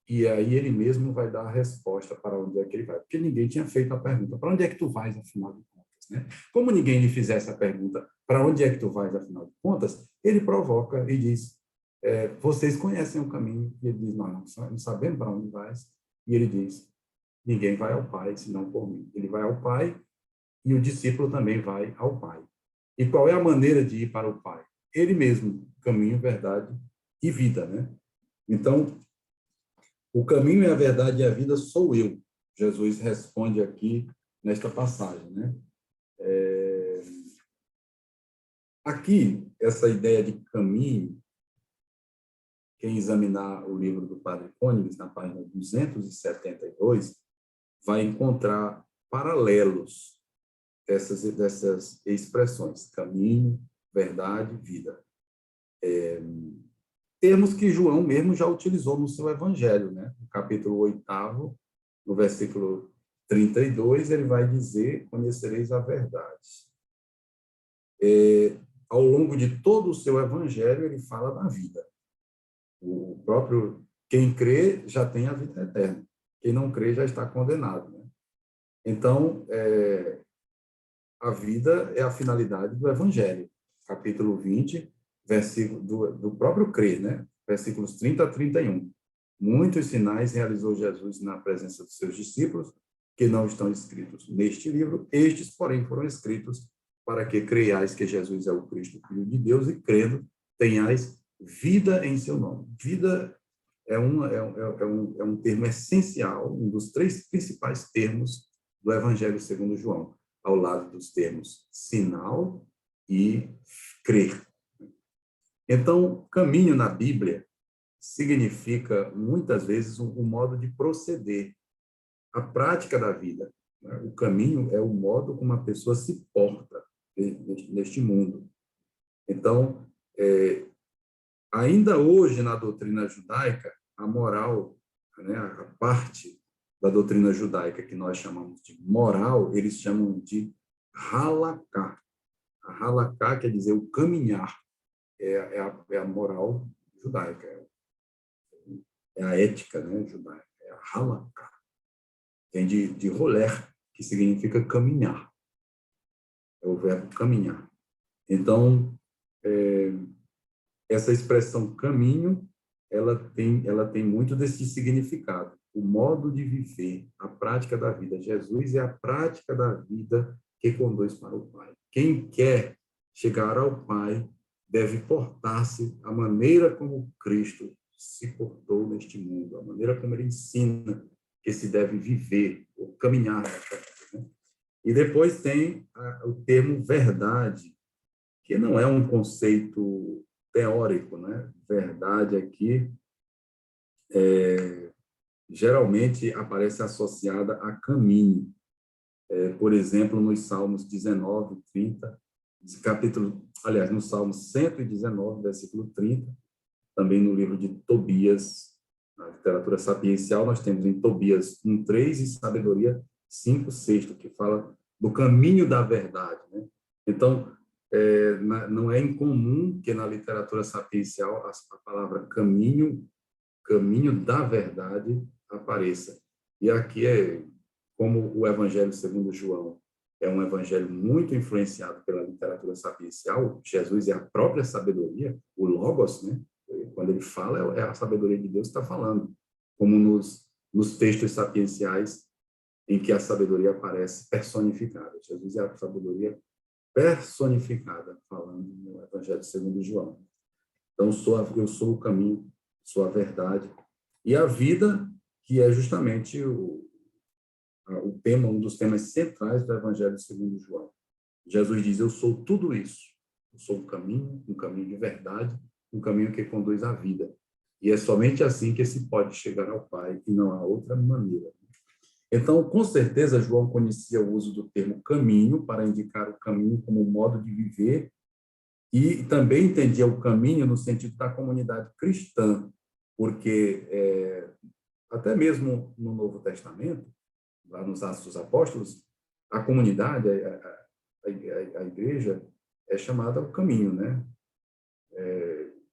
e aí ele mesmo vai dar a resposta para onde é que ele vai. Porque ninguém tinha feito a pergunta, para onde é que tu vais, afinal de contas? Né? Como ninguém lhe fizesse a pergunta, para onde é que tu vais, afinal de contas, ele provoca e diz, vocês conhecem o caminho, e ele diz, nós não sabemos para onde vais, e ele diz, ninguém vai ao Pai, senão por mim. Ele vai ao Pai, e o discípulo também vai ao Pai. E qual é a maneira de ir para o Pai? Ele mesmo, caminho, verdade e vida, né? Então, o caminho, a verdade e a vida sou eu. Jesus responde aqui nesta passagem, né? Aqui, essa ideia de caminho, quem examinar o livro do Padre Côniges, na página 272, vai encontrar paralelos dessas expressões: caminho, verdade, vida. Termos que João mesmo já utilizou no seu evangelho, né? No capítulo 8º, no versículo 32, ele vai dizer: conhecereis a verdade. Ao longo de todo o seu evangelho, ele fala da vida. O próprio, quem crê já tem a vida eterna. Quem não crê já está condenado, né? Então, a vida é a finalidade do evangelho. Capítulo 20, versículo do próprio crer, né? Versículos 30 a 31. Muitos sinais realizou Jesus na presença dos seus discípulos, que não estão escritos neste livro. Estes, porém, foram escritos para que creiais que Jesus é o Cristo, Filho de Deus, e crendo, tenhais vida em seu nome. Vida é um termo essencial, um dos 3 principais termos do Evangelho segundo João, ao lado dos termos sinal e crer. Então, caminho na Bíblia significa, muitas vezes, um modo de proceder, a prática da vida. O caminho é o modo como a pessoa se porta neste mundo. Então, ainda hoje, na doutrina judaica, a moral, né, a parte da doutrina judaica que nós chamamos de moral, eles chamam de halaká. A halaká quer dizer o caminhar, é a moral judaica, é a ética, né, judaica, é a halaká. Vem de roler, que significa caminhar. É o verbo caminhar. Então, essa expressão caminho, ela tem muito desse significado. O modo de viver, a prática da vida. Jesus é a prática da vida que conduz para o Pai. Quem quer chegar ao Pai deve portar-se a maneira como Cristo se portou neste mundo, a maneira como ele ensina que se deve viver, ou caminhar. Né? E depois tem o termo verdade, que não é um conceito teórico, né? Verdade aqui geralmente aparece associada a caminho. Por exemplo, nos Salmos 19, 30, no Salmo 119, versículo 30, também no livro de Tobias, na literatura sapiencial, nós temos em Tobias 1:3 e Sabedoria 5:6, que fala do caminho da verdade, né? Então, não é incomum que na literatura sapiencial a palavra caminho da verdade apareça. E aqui como o Evangelho segundo João é um evangelho muito influenciado pela literatura sapiencial, Jesus é a própria sabedoria, o Logos, né? Quando ele fala, é a sabedoria de Deus que está falando, como nos textos sapienciais em que a sabedoria aparece personificada. Jesus é a sabedoria personificada, falando no Evangelho segundo João. Então, eu sou o caminho, sou a verdade. E a vida, que é justamente o tema, um dos temas centrais do Evangelho segundo João. Jesus diz: eu sou tudo isso. Eu sou um caminho de verdade, um caminho que conduz à vida. E é somente assim que se pode chegar ao Pai, e não há outra maneira. Então, com certeza, João conhecia o uso do termo caminho para indicar o caminho como modo de viver, e também entendia o caminho no sentido da comunidade cristã, porque até mesmo no Novo Testamento, lá nos Atos dos Apóstolos, a comunidade, a igreja, é chamada o caminho, né?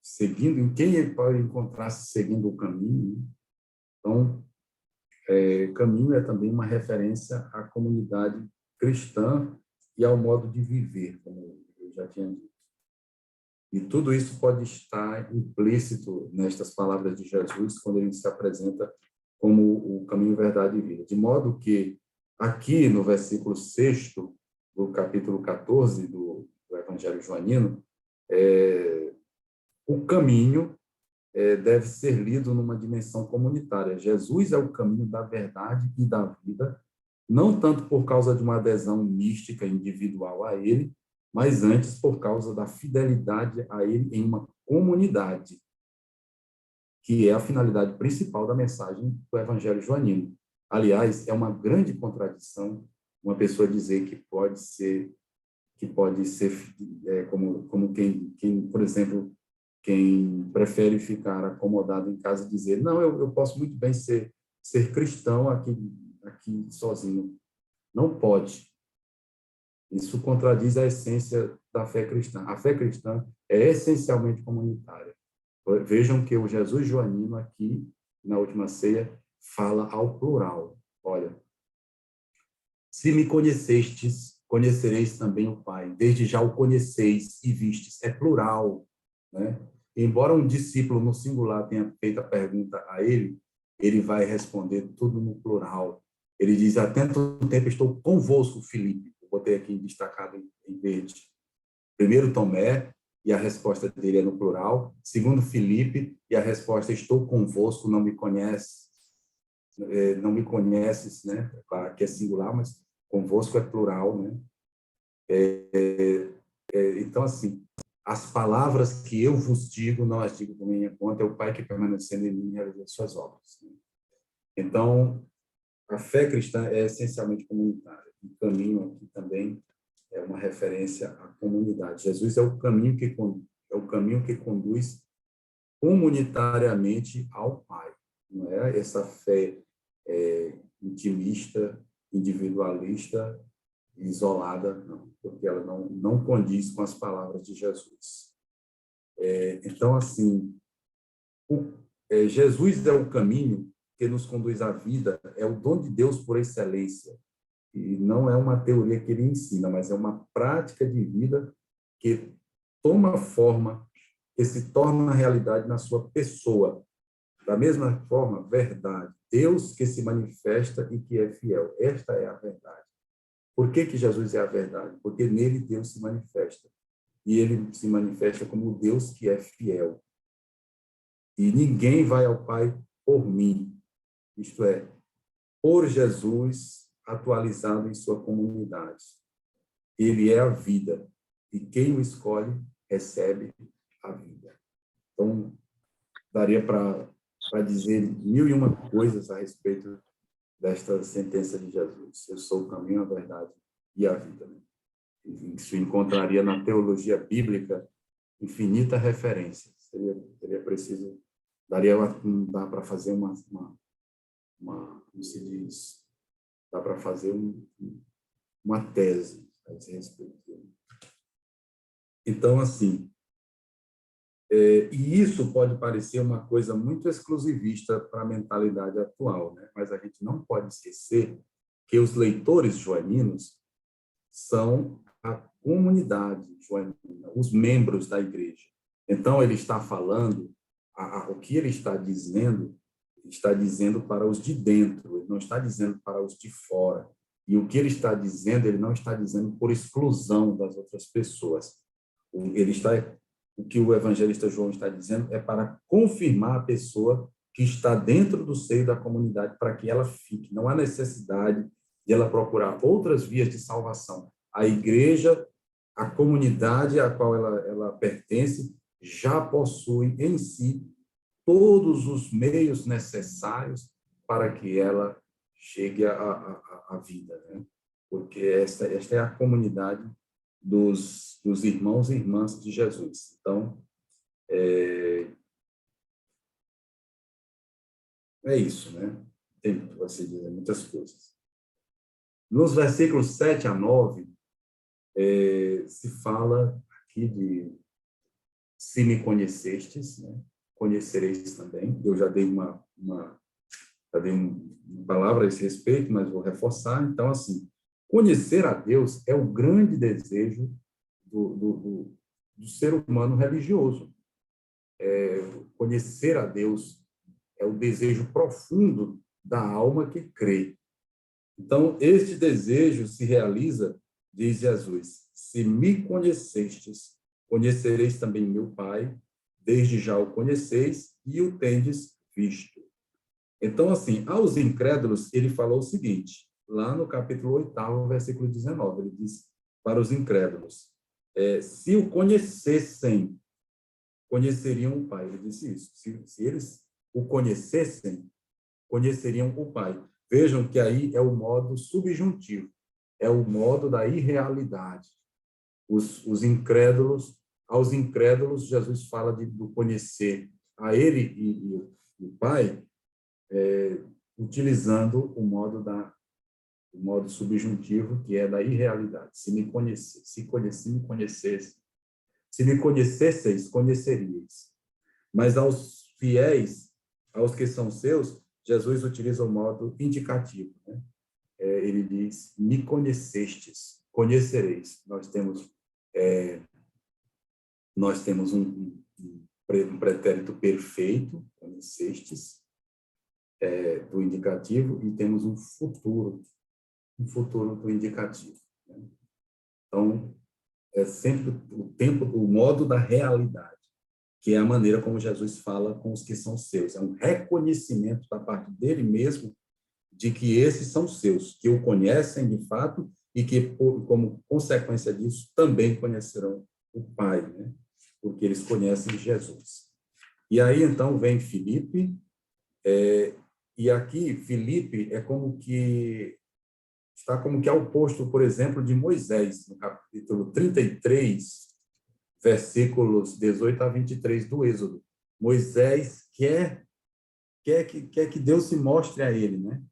Seguindo, em quem ele pode encontrar-se seguindo o caminho. Então, caminho é também uma referência à comunidade cristã e ao modo de viver, como eu já tinha dito. E tudo isso pode estar implícito nestas palavras de Jesus, quando ele se apresenta como o caminho, verdade e vida. De modo que, aqui no versículo 6º do capítulo 14 do Evangelho Joanino, o caminho deve ser lido numa dimensão comunitária. Jesus é o caminho da verdade e da vida, não tanto por causa de uma adesão mística individual a ele, mas antes por causa da fidelidade a ele em uma comunidade. que é a finalidade principal da mensagem do Evangelho joanino. Aliás, é uma grande contradição uma pessoa dizer que pode ser como quem, por exemplo, quem prefere ficar acomodado em casa e dizer, não, eu posso muito bem ser cristão aqui sozinho. Não pode. Isso contradiz a essência da fé cristã. A fé cristã é essencialmente comunitária. Vejam que o Jesus joanino aqui, na última ceia, fala ao plural. Olha, se me conhecestes, conhecereis também o Pai. Desde já o conheceis e vistes. É plural, né? Embora um discípulo no singular tenha feito a pergunta a ele, ele vai responder tudo no plural. Ele diz, há tanto tempo estou convosco, Filipe. Eu botei aqui destacado em verde. Primeiro, Tomé, e a resposta dele é no plural. Segundo, Filipe, e a resposta, estou convosco, não me conheces. Não me conheces, né? Claro que é singular, mas convosco é plural, né? Então, assim, as palavras que eu vos digo, não as digo por minha conta, é o Pai que permanecendo em mim realiza suas obras. Né? Então, a fé cristã é essencialmente comunitária. O caminho aqui também é uma referência à comunidade. Jesus é o caminho que conduz comunitariamente ao Pai. Não é essa fé intimista, individualista, isolada, não, porque ela não condiz com as palavras de Jesus. Então, assim, Jesus é o caminho que nos conduz à vida, é o dom de Deus por excelência. E não é uma teoria que ele ensina, mas é uma prática de vida que toma forma, que se torna realidade na sua pessoa. Da mesma forma, verdade. Deus que se manifesta e que é fiel. Esta é a verdade. Por que Jesus é a verdade? Porque nele Deus se manifesta. E ele se manifesta como o Deus que é fiel. E ninguém vai ao Pai por mim. Isto é, por Jesus atualizado em sua comunidade. Ele é a vida. E quem o escolhe, recebe a vida. Então, daria para dizer 1001 coisas a respeito desta sentença de Jesus. Eu sou o caminho, a verdade e a vida. Isso encontraria na teologia bíblica infinita referência. Seria preciso, dá para fazer como se diz, dá para fazer uma tese a esse respeito. Então, assim, e isso pode parecer uma coisa muito exclusivista para a mentalidade atual, né? Mas a gente não pode esquecer que os leitores joaninos são a comunidade joanina, os membros da igreja. Então, ele está falando, o que ele está dizendo para os de dentro, ele não está dizendo para os de fora. E o que ele está dizendo, ele não está dizendo por exclusão das outras pessoas. O que o evangelista João está dizendo é para confirmar a pessoa que está dentro do seio da comunidade para que ela fique. Não há necessidade de ela procurar outras vias de salvação. A igreja, a comunidade a qual ela pertence, já possui em si todos os meios necessários para que ela chegue à vida, né? Porque esta é a comunidade dos irmãos e irmãs de Jesus. Então, é isso, né? Tem, você dizer, muitas coisas. Nos versículos 7 a 9, se fala aqui de se me conhecestes, né? Conhecereis também. Eu já dei uma palavra a esse respeito, mas vou reforçar. Então, assim, conhecer a Deus é o grande desejo do ser humano religioso. Conhecer a Deus é o desejo profundo da alma que crê. Então, este desejo se realiza, diz Jesus, se me conhecestes, conhecereis também meu Pai, desde já o conheceis e o tendes visto. Então, assim, aos incrédulos, ele falou o seguinte, lá no capítulo 8, versículo 19, ele diz para os incrédulos, se o conhecessem, conheceriam o Pai. Ele disse isso. Se eles o conhecessem, conheceriam o Pai. Vejam que aí é o modo subjuntivo, é o modo da irrealidade. Os incrédulos, aos incrédulos, Jesus fala do conhecer a ele e o Pai, utilizando o modo subjuntivo, que é da irrealidade. Se me conhecesse, se me conhecesseis, conheceríeis. Mas aos fiéis, aos que são seus, Jesus utiliza o modo indicativo, né? Ele diz, me conhecestes, conhecereis. Nós temos um pretérito perfeito, conhecestes, do indicativo, e temos um futuro do indicativo, né? Então, é sempre o modo da realidade, que é a maneira como Jesus fala com os que são seus. É um reconhecimento da parte dele mesmo de que esses são seus, que o conhecem de fato e que, como consequência disso, também conhecerão o Pai, né? Porque eles conhecem Jesus. E aí, então, vem Filipe, e aqui, Filipe está como que ao posto, por exemplo, de Moisés, no capítulo 33, versículos 18 a 23 do Êxodo. Moisés quer que Deus se mostre a ele, né?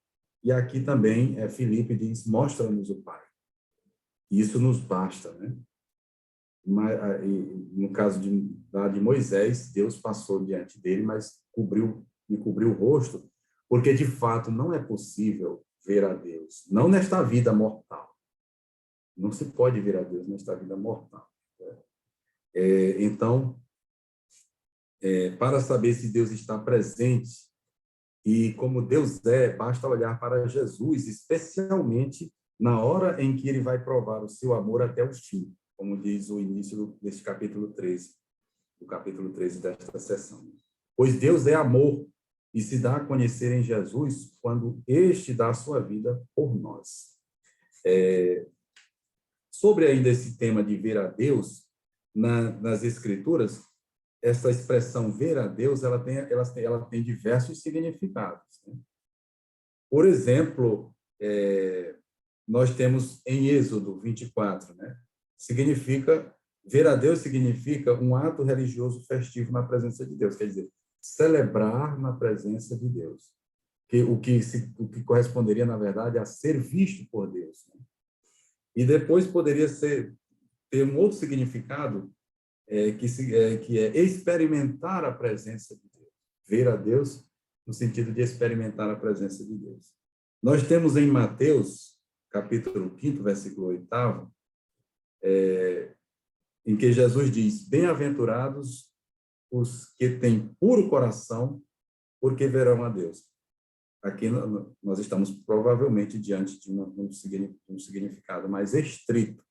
E aqui também Filipe diz, mostra-nos o Pai. Isso nos basta, né? Mas, no caso de Moisés, Deus passou diante dele, mas me cobriu o rosto, porque de fato não é possível ver a Deus, não nesta vida mortal. Não se pode ver a Deus nesta vida mortal. Então, para saber se Deus está presente e como Deus basta olhar para Jesus, especialmente na hora em que ele vai provar o seu amor até o fim, como diz o início deste capítulo 13, do capítulo 13 desta sessão. Pois Deus é amor e se dá a conhecer em Jesus quando este dá a sua vida por nós. Sobre ainda esse tema de ver a Deus, nas Escrituras, essa expressão ver a Deus, ela tem diversos significados, né? Por exemplo, nós temos em Êxodo 24, né? Ver a Deus significa um ato religioso festivo na presença de Deus, quer dizer, celebrar na presença de Deus, o que corresponderia, na verdade, a ser visto por Deus, né? E depois poderia ter um outro significado, que é experimentar a presença de Deus. Ver a Deus no sentido de experimentar a presença de Deus. Nós temos em Mateus, capítulo 5, versículo 8, em que Jesus diz, bem-aventurados os que têm puro coração, porque verão a Deus. Aqui nós estamos provavelmente diante de um significado mais estrito,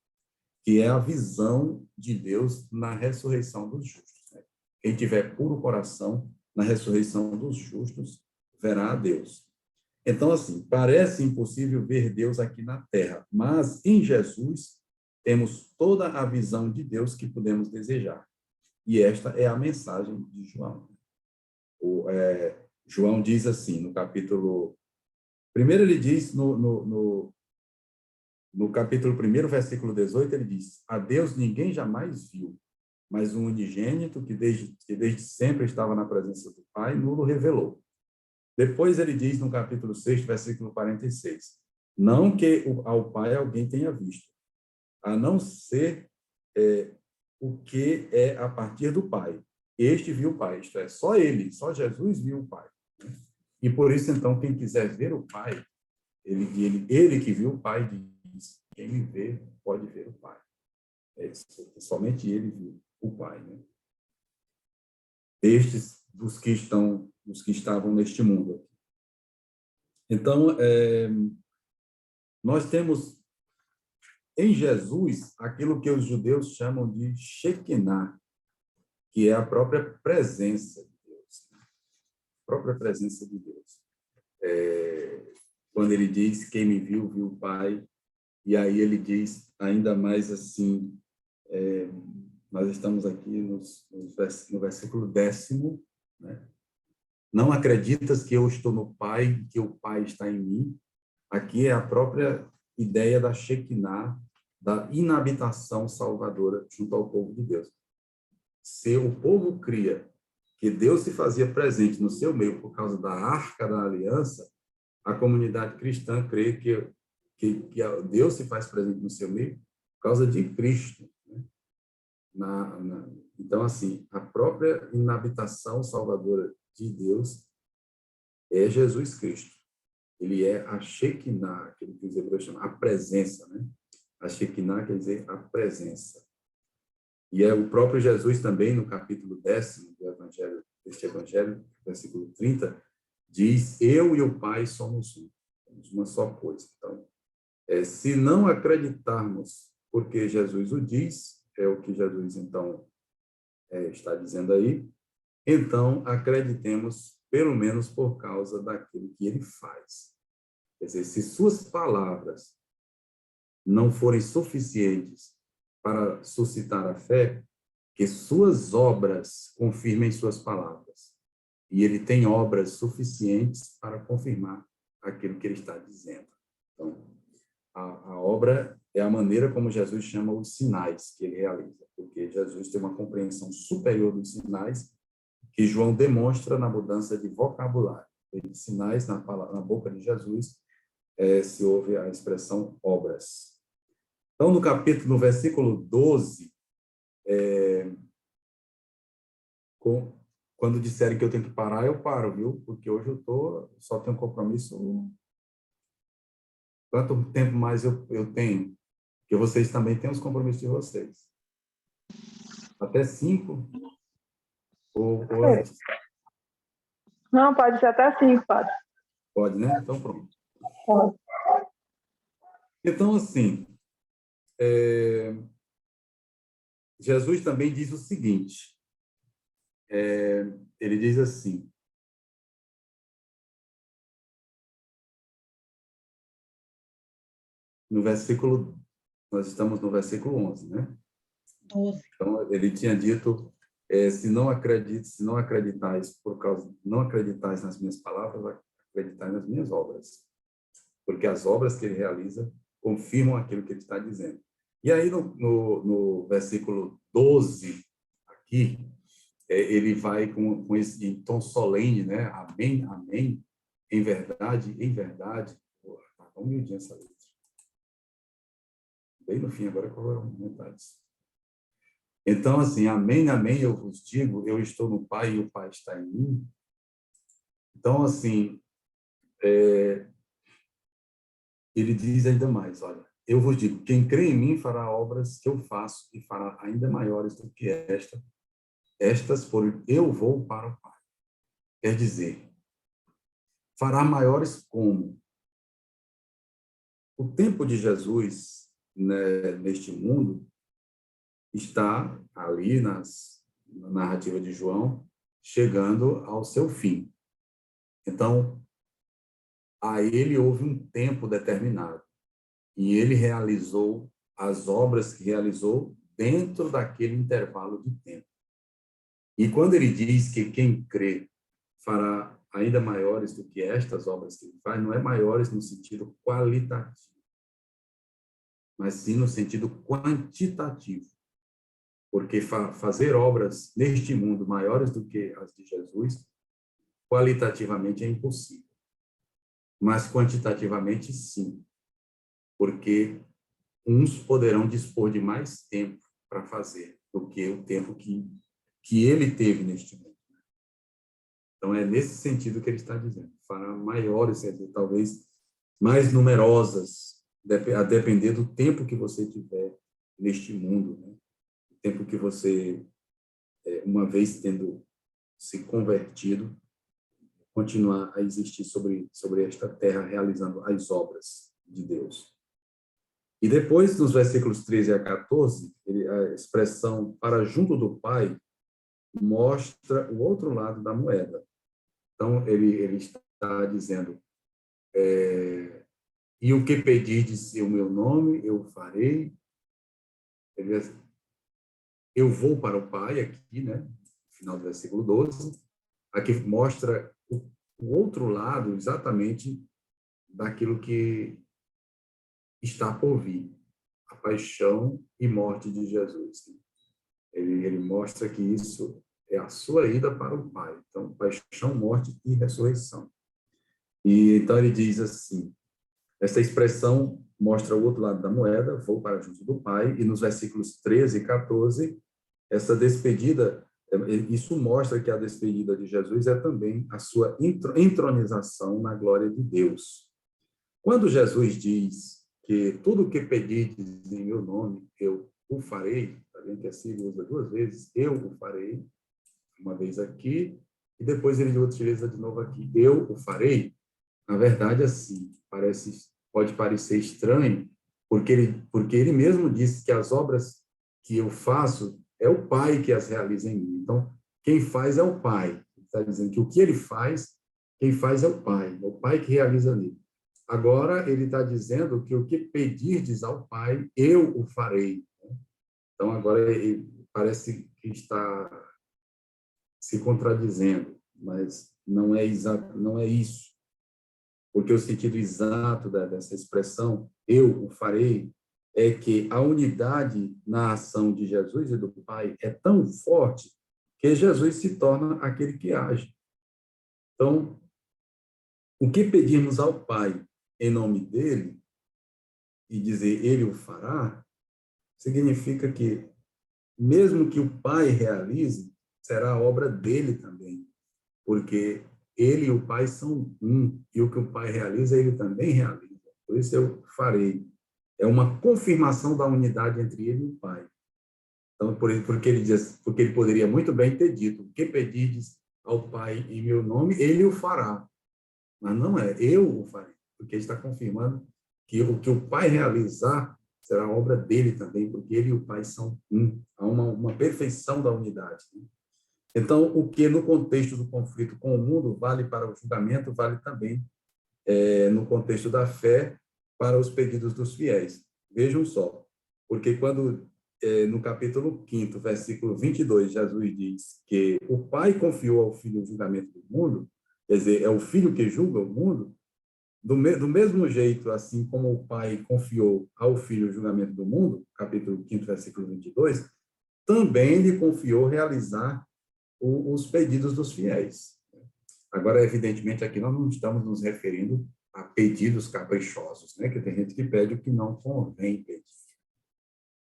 que é a visão de Deus na ressurreição dos justos, né? Quem tiver puro coração, na ressurreição dos justos, verá a Deus. Então, assim, parece impossível ver Deus aqui na terra, mas em Jesus temos toda a visão de Deus que podemos desejar. E esta é a mensagem de João. João diz assim, no capítulo... Primeiro ele diz, no capítulo 1, versículo 18, ele diz, a Deus ninguém jamais viu, mas o unigênito, que desde sempre estava na presença do Pai, nulo revelou. Depois ele diz, no capítulo 6, versículo 46, não que ao Pai alguém tenha visto, a não ser o que é a partir do Pai. Este viu o Pai, isto é, só Jesus viu o Pai. E por isso, então, quem quiser ver o Pai, ele que viu o Pai diz, quem me vê pode ver o Pai. Somente ele viu o Pai, né? Dos que estavam neste mundo. Então, nós temos em Jesus aquilo que os judeus chamam de Shekinah, que é a própria presença de Deus. A própria presença de Deus. Quando ele diz, quem me viu, viu o Pai, e aí ele diz ainda mais assim, nós estamos aqui no versículo 10º, né? não acreditas que eu estou no Pai, que o Pai está em mim. Aqui é a própria ideia da Shekinah, da inabitação salvadora junto ao povo de Deus. Se o povo cria que Deus se fazia presente no seu meio por causa da Arca da Aliança, a comunidade cristã crê que Deus se faz presente no seu meio por causa de Cristo. Né? Então, assim, a própria inabitação salvadora de Deus é Jesus Cristo. Ele é a Shekinah, aquilo que os hebreus chamam, a presença, né? A Shekinah quer dizer a presença. E é o próprio Jesus também, no capítulo 10 deste evangelho, versículo 30, diz, eu e o Pai somos uma só coisa. Então, se não acreditarmos porque Jesus o diz, é o que Jesus, então, está dizendo aí, então acreditemos, pelo menos por causa daquilo que ele faz. Quer dizer, se suas palavras não forem suficientes para suscitar a fé, que suas obras confirmem suas palavras. E ele tem obras suficientes para confirmar aquilo que ele está dizendo. Então, a obra é a maneira como Jesus chama os sinais que ele realiza, porque Jesus tem uma compreensão superior dos sinais que João demonstra na mudança de vocabulário. De sinais na boca de Jesus se ouve a expressão obras. Então, no versículo 12, quando disserem que eu tenho que parar, eu paro, viu? Porque hoje só tenho compromisso. Quanto tempo mais eu tenho? Porque vocês também têm os compromissos de vocês. Até 5? Ou antes? Não, pode ser até 5, padre. Pode, né? Então, pronto. Pode. Então, assim, Jesus também diz o seguinte, ele diz assim, nós estamos no versículo 11, né? 12. Então, ele tinha dito, se não acreditais não acreditais nas minhas palavras, acreditai nas minhas obras. Porque as obras que ele realiza confirmam aquilo que ele está dizendo. E aí, no versículo 12, aqui, ele vai com esse tom solene, né? Amém, amém, em verdade, está humildinha essa letra. Bem no fim, agora que eu vou aumentar isso. Então, assim, amém, amém, eu vos digo, eu estou no Pai e o Pai está em mim. Então, assim, ele diz ainda mais, olha, eu vos digo, quem crê em mim fará obras que eu faço e fará ainda maiores do que estas, por eu vou para o Pai. Quer dizer, fará maiores como? O tempo de Jesus, né, neste mundo está ali na narrativa de João, chegando ao seu fim. Então, a ele houve um tempo determinado e ele realizou as obras que realizou dentro daquele intervalo de tempo. E quando ele diz que quem crê fará ainda maiores do que estas obras que ele faz, não é maiores no sentido qualitativo, mas sim no sentido quantitativo. Porque fazer obras neste mundo maiores do que as de Jesus, qualitativamente é impossível. Mas quantitativamente, sim. Porque uns poderão dispor de mais tempo para fazer do que o tempo que ele teve neste mundo. Então, é nesse sentido que ele está dizendo. Fará maiores, talvez mais numerosas, a depender do tempo que você tiver neste mundo, né? O tempo que você, uma vez tendo se convertido, continuar a existir sobre esta terra, realizando as obras de Deus. E depois, nos versículos 13 a 14, a expressão para junto do Pai mostra o outro lado da moeda. Então, ele está dizendo, e o que pedirdes em meu nome, eu farei. Eu vou para o Pai, aqui, né? No final do versículo 12. aqui mostra o outro lado exatamente daquilo que está por vir, a paixão e morte de Jesus. Ele mostra que isso é a sua ida para o Pai. Então, paixão, morte e ressurreição. E então ele diz assim, essa expressão mostra o outro lado da moeda, vou para junto do Pai, e nos versículos 13 e 14, essa despedida, isso mostra que a despedida de Jesus é também a sua entronização na glória de Deus. Quando Jesus diz que tudo o que pedirdes em meu nome, eu o farei, a gente assim usa duas vezes, eu o farei, uma vez aqui, e depois ele utiliza de novo aqui, eu o farei. Na verdade, assim, pode parecer estranho, porque ele mesmo disse que as obras que eu faço é o Pai que as realiza em mim. Então, quem faz é o Pai. Ele está dizendo que o que ele faz, quem faz é o Pai que realiza ali. Agora, ele está dizendo que o que pedirdes ao Pai, eu o farei. Então, agora, parece que está se contradizendo, mas não é exato, não é isso. Porque o sentido exato dessa expressão, eu o farei, é que a unidade na ação de Jesus e do Pai é tão forte que Jesus se torna aquele que age. Então, o que pedimos ao Pai em nome dele e dizer ele o fará, significa que, mesmo que o Pai realize, será obra dele também, porque ele e o Pai são um, e o que o Pai realiza, ele também realiza. Por isso eu farei. É uma confirmação da unidade entre ele e o Pai. Então, porque ele diz, porque ele poderia muito bem ter dito, o que pedirdes ao Pai em meu nome, ele o fará. Mas não é, eu o farei, porque ele está confirmando que o que o Pai realizar será obra dele também, porque ele e o Pai são um. Há uma perfeição da unidade. Então, o que no contexto do conflito com o mundo vale para o julgamento, vale também no contexto da fé para os pedidos dos fiéis. Vejam só, porque quando no capítulo 5º, versículo 22, Jesus diz que o Pai confiou ao Filho o julgamento do mundo, quer dizer, é o Filho que julga o mundo, do mesmo jeito, assim como o Pai confiou ao Filho o julgamento do mundo, capítulo 5º, versículo 22, também ele confiou realizar os pedidos dos fiéis. Agora, evidentemente, aqui nós não estamos nos referindo a pedidos caprichosos, né? Que tem gente que pede o que não convém pedir.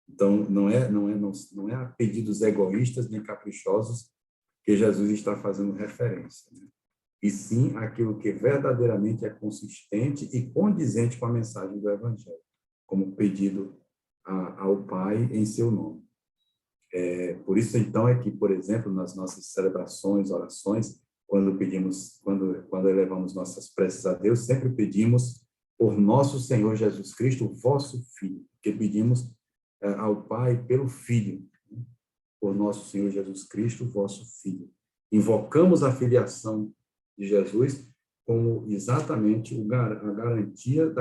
Então, não é a pedidos egoístas nem caprichosos que Jesus está fazendo referência, né? E sim aquilo que verdadeiramente é consistente e condizente com a mensagem do Evangelho, como pedido ao Pai em seu nome. Por isso, então, é que, por exemplo, nas nossas celebrações, orações, quando elevamos nossas preces a Deus, sempre pedimos por nosso Senhor Jesus Cristo, o vosso Filho, que pedimos ao Pai pelo Filho, né? Por nosso Senhor Jesus Cristo, o vosso Filho. Invocamos a filiação de Jesus como exatamente a garantia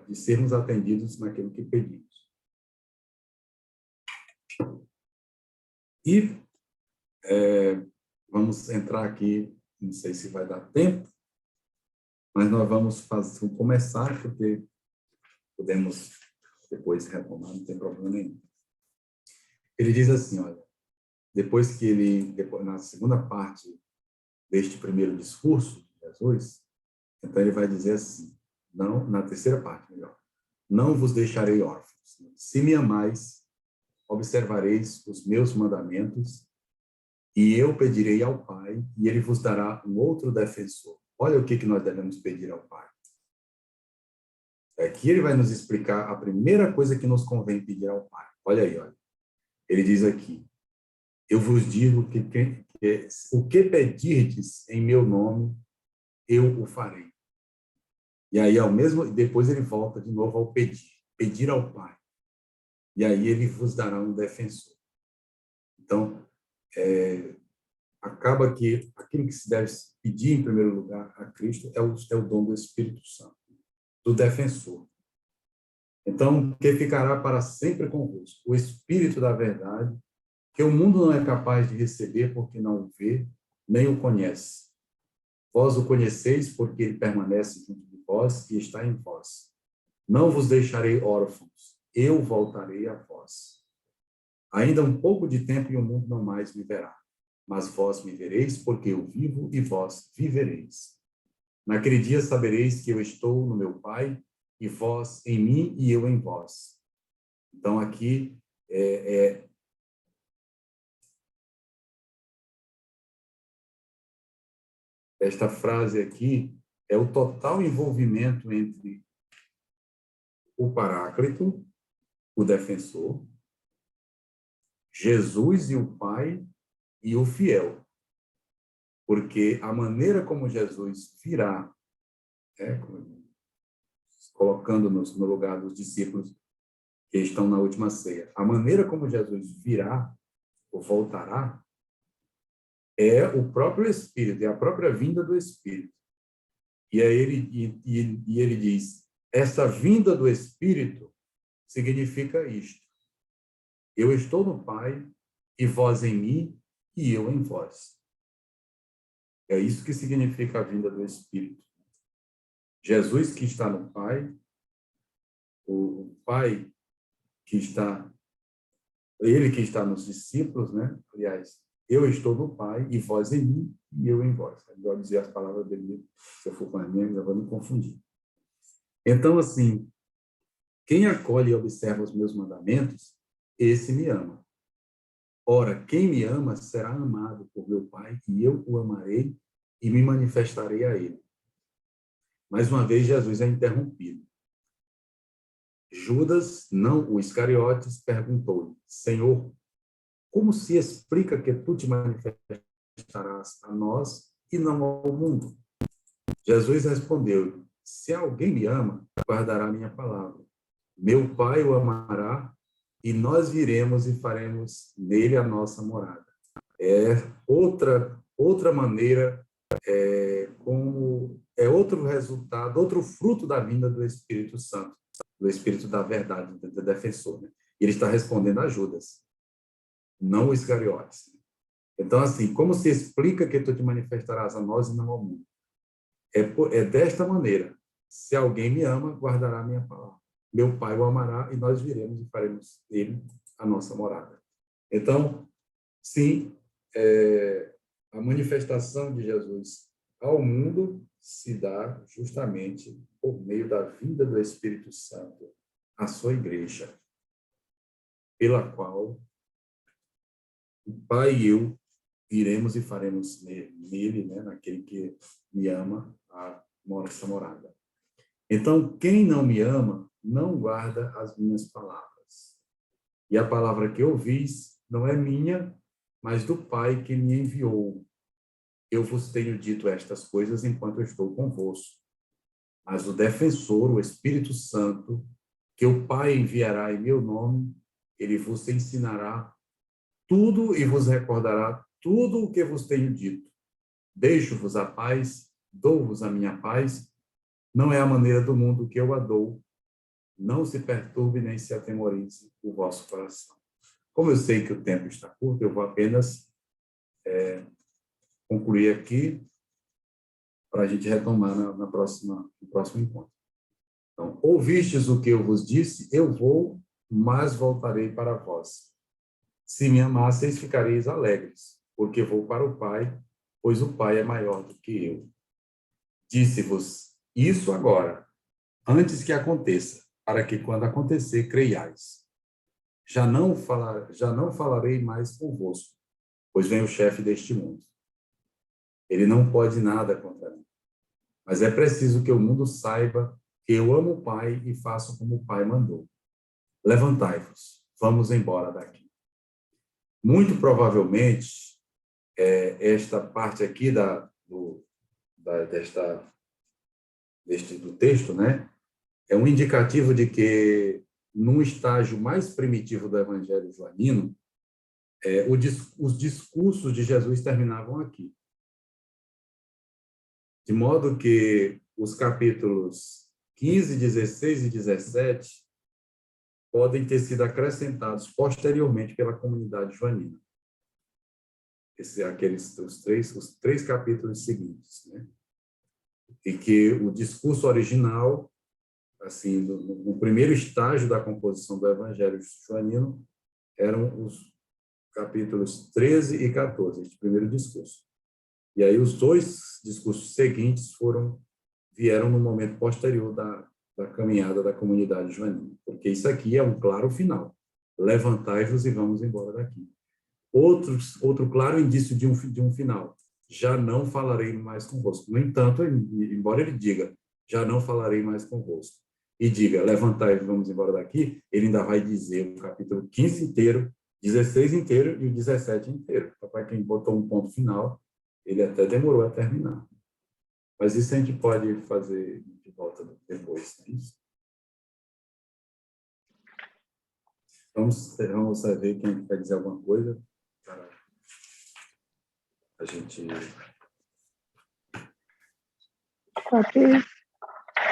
de sermos atendidos naquilo que pedimos. E vamos entrar aqui, não sei se vai dar tempo, mas nós vamos começar, porque podemos depois retomar, não tem problema nenhum. Ele diz assim, olha, depois na segunda parte deste primeiro discurso de Jesus, então ele vai dizer assim, não, na terceira parte, melhor, não vos deixarei órfãos. Se me amais, observareis os meus mandamentos, e eu pedirei ao Pai, e ele vos dará um outro defensor. Olha o que nós devemos pedir ao Pai. Aqui ele vai nos explicar a primeira coisa que nos convém pedir ao Pai. Olha aí, olha. Ele diz aqui, eu vos digo que o que pedirdes em meu nome, eu o farei. E aí, depois ele volta de novo ao pedir ao Pai. E aí ele vos dará um defensor. Então, acaba que aquilo que se deve pedir em primeiro lugar a Cristo é o dom do Espírito Santo, do defensor. Então, que ficará para sempre convosco, o Espírito da verdade, que o mundo não é capaz de receber porque não o vê nem o conhece. Vós o conheceis, porque ele permanece junto de vós e está em vós. Não vos deixarei órfãos, eu voltarei a vós. Ainda um pouco de tempo e o mundo não mais me verá. Mas vós me vereis, porque eu vivo e vós vivereis. Naquele dia sabereis que eu estou no meu Pai, e vós em mim e eu em vós. Então, aqui, esta frase aqui é o total envolvimento entre o Paráclito, o defensor, Jesus e o Pai e o fiel. Porque a maneira como Jesus virá, colocando-nos no lugar dos discípulos que estão na última ceia, a maneira como Jesus virá, ou voltará, é o próprio Espírito, é a própria vinda do Espírito. E aí ele diz, essa vinda do Espírito significa isto. Eu estou no Pai, e vós em mim, e eu em vós. É isso que significa a vinda do Espírito. Jesus que está no Pai, o Pai que está, ele que está nos discípulos, né? Aliás, eu estou no Pai, e vós em mim, e eu em vós. Agora dizer as palavras dele, se eu for com a minha, eu vou me confundir. Então, assim, quem acolhe e observa os meus mandamentos, esse me ama. Ora, quem me ama será amado por meu Pai, e eu o amarei e me manifestarei a ele. Mais uma vez, Jesus é interrompido. Judas, não o Iscariotes, perguntou-lhe, Senhor, como se explica que tu te manifestarás a nós e não ao mundo? Jesus respondeu, se alguém me ama, guardará minha palavra. Meu Pai o amará, e nós viremos e faremos nele a nossa morada. É outra maneira, outro resultado, outro fruto da vinda do Espírito Santo, do Espírito da verdade, do defensor. Né? Ele está respondendo a Judas, não o Iscariotes. Então, assim, como se explica que tu te manifestarás a nós e não ao mundo? É desta maneira. Se alguém me ama, guardará a minha palavra. Meu Pai o amará e nós viremos e faremos nele a nossa morada. Então, sim, a manifestação de Jesus ao mundo se dá justamente por meio da vinda do Espírito Santo à sua igreja, pela qual o Pai e eu iremos e faremos nele, né, naquele que me ama, a nossa morada. Então, quem não me ama, não guarda as minhas palavras. E a palavra que ouvis não é minha, mas do Pai que me enviou. Eu vos tenho dito estas coisas enquanto eu estou convosco. Mas o defensor, o Espírito Santo, que o Pai enviará em meu nome, ele vos ensinará tudo e vos recordará tudo o que vos tenho dito. Deixo-vos a paz, dou-vos a minha paz. Não é a maneira do mundo que eu a dou. Não se perturbe nem se atemorize o vosso coração. Como eu sei que o tempo está curto, eu vou apenas concluir aqui para a gente retomar no próximo encontro. Então, ouvistes o que eu vos disse, eu vou, mas voltarei para vós. Se me amasseis, ficareis alegres, porque vou para o Pai, pois o Pai é maior do que eu. Disse-vos isso agora, antes que aconteça, para que quando acontecer, creiais. Já não falarei mais convosco, pois vem o chefe deste mundo. Ele não pode nada contra mim. Mas é preciso que o mundo saiba que eu amo o Pai e faço como o Pai mandou. Levantai-vos, vamos embora daqui. Muito provavelmente, esta parte aqui do texto, né, é um indicativo de que, num estágio mais primitivo do Evangelho joanino, os discursos de Jesus terminavam aqui. De modo que os capítulos 15, 16 e 17 podem ter sido acrescentados posteriormente pela comunidade joanina. os três capítulos seguintes, né? E que o discurso original, assim, no primeiro estágio da composição do Evangelho joanino, eram os capítulos 13 e 14, este primeiro discurso. E aí os dois discursos seguintes vieram no momento posterior da caminhada da comunidade joanina, porque isso aqui é um claro final. Levantai-vos e vamos embora daqui. Outro claro indício de um final. Já não falarei mais convosco. No entanto, embora ele diga, já não falarei mais convosco, e diga, levantai-vos e vamos embora daqui, ele ainda vai dizer o capítulo 15 inteiro, 16 inteiro e o 17 inteiro. Papai, quem botou um ponto final, ele até demorou a terminar. Mas isso a gente pode fazer de volta depois, não é isso? Vamos ver quem quer dizer alguma coisa para a gente...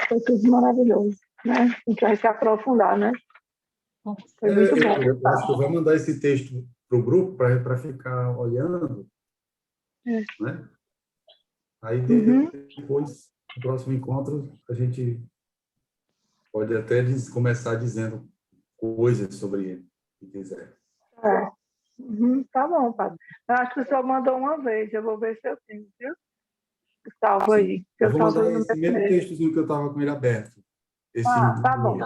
Foi tudo maravilhoso, né? A gente vai se aprofundar, né? Foi muito bom. Eu acho que eu vou mandar esse texto para o grupo para ficar olhando, né? Aí depois, no próximo encontro, a gente pode até começar dizendo coisas sobre ele, se quiser. Tá bom, padre. Eu acho que só mandou uma vez, eu vou ver se eu tenho, viu? Salvo aí. Eu vou mandar esse mesmo textozinho que eu estava com ele aberto. Tá bom.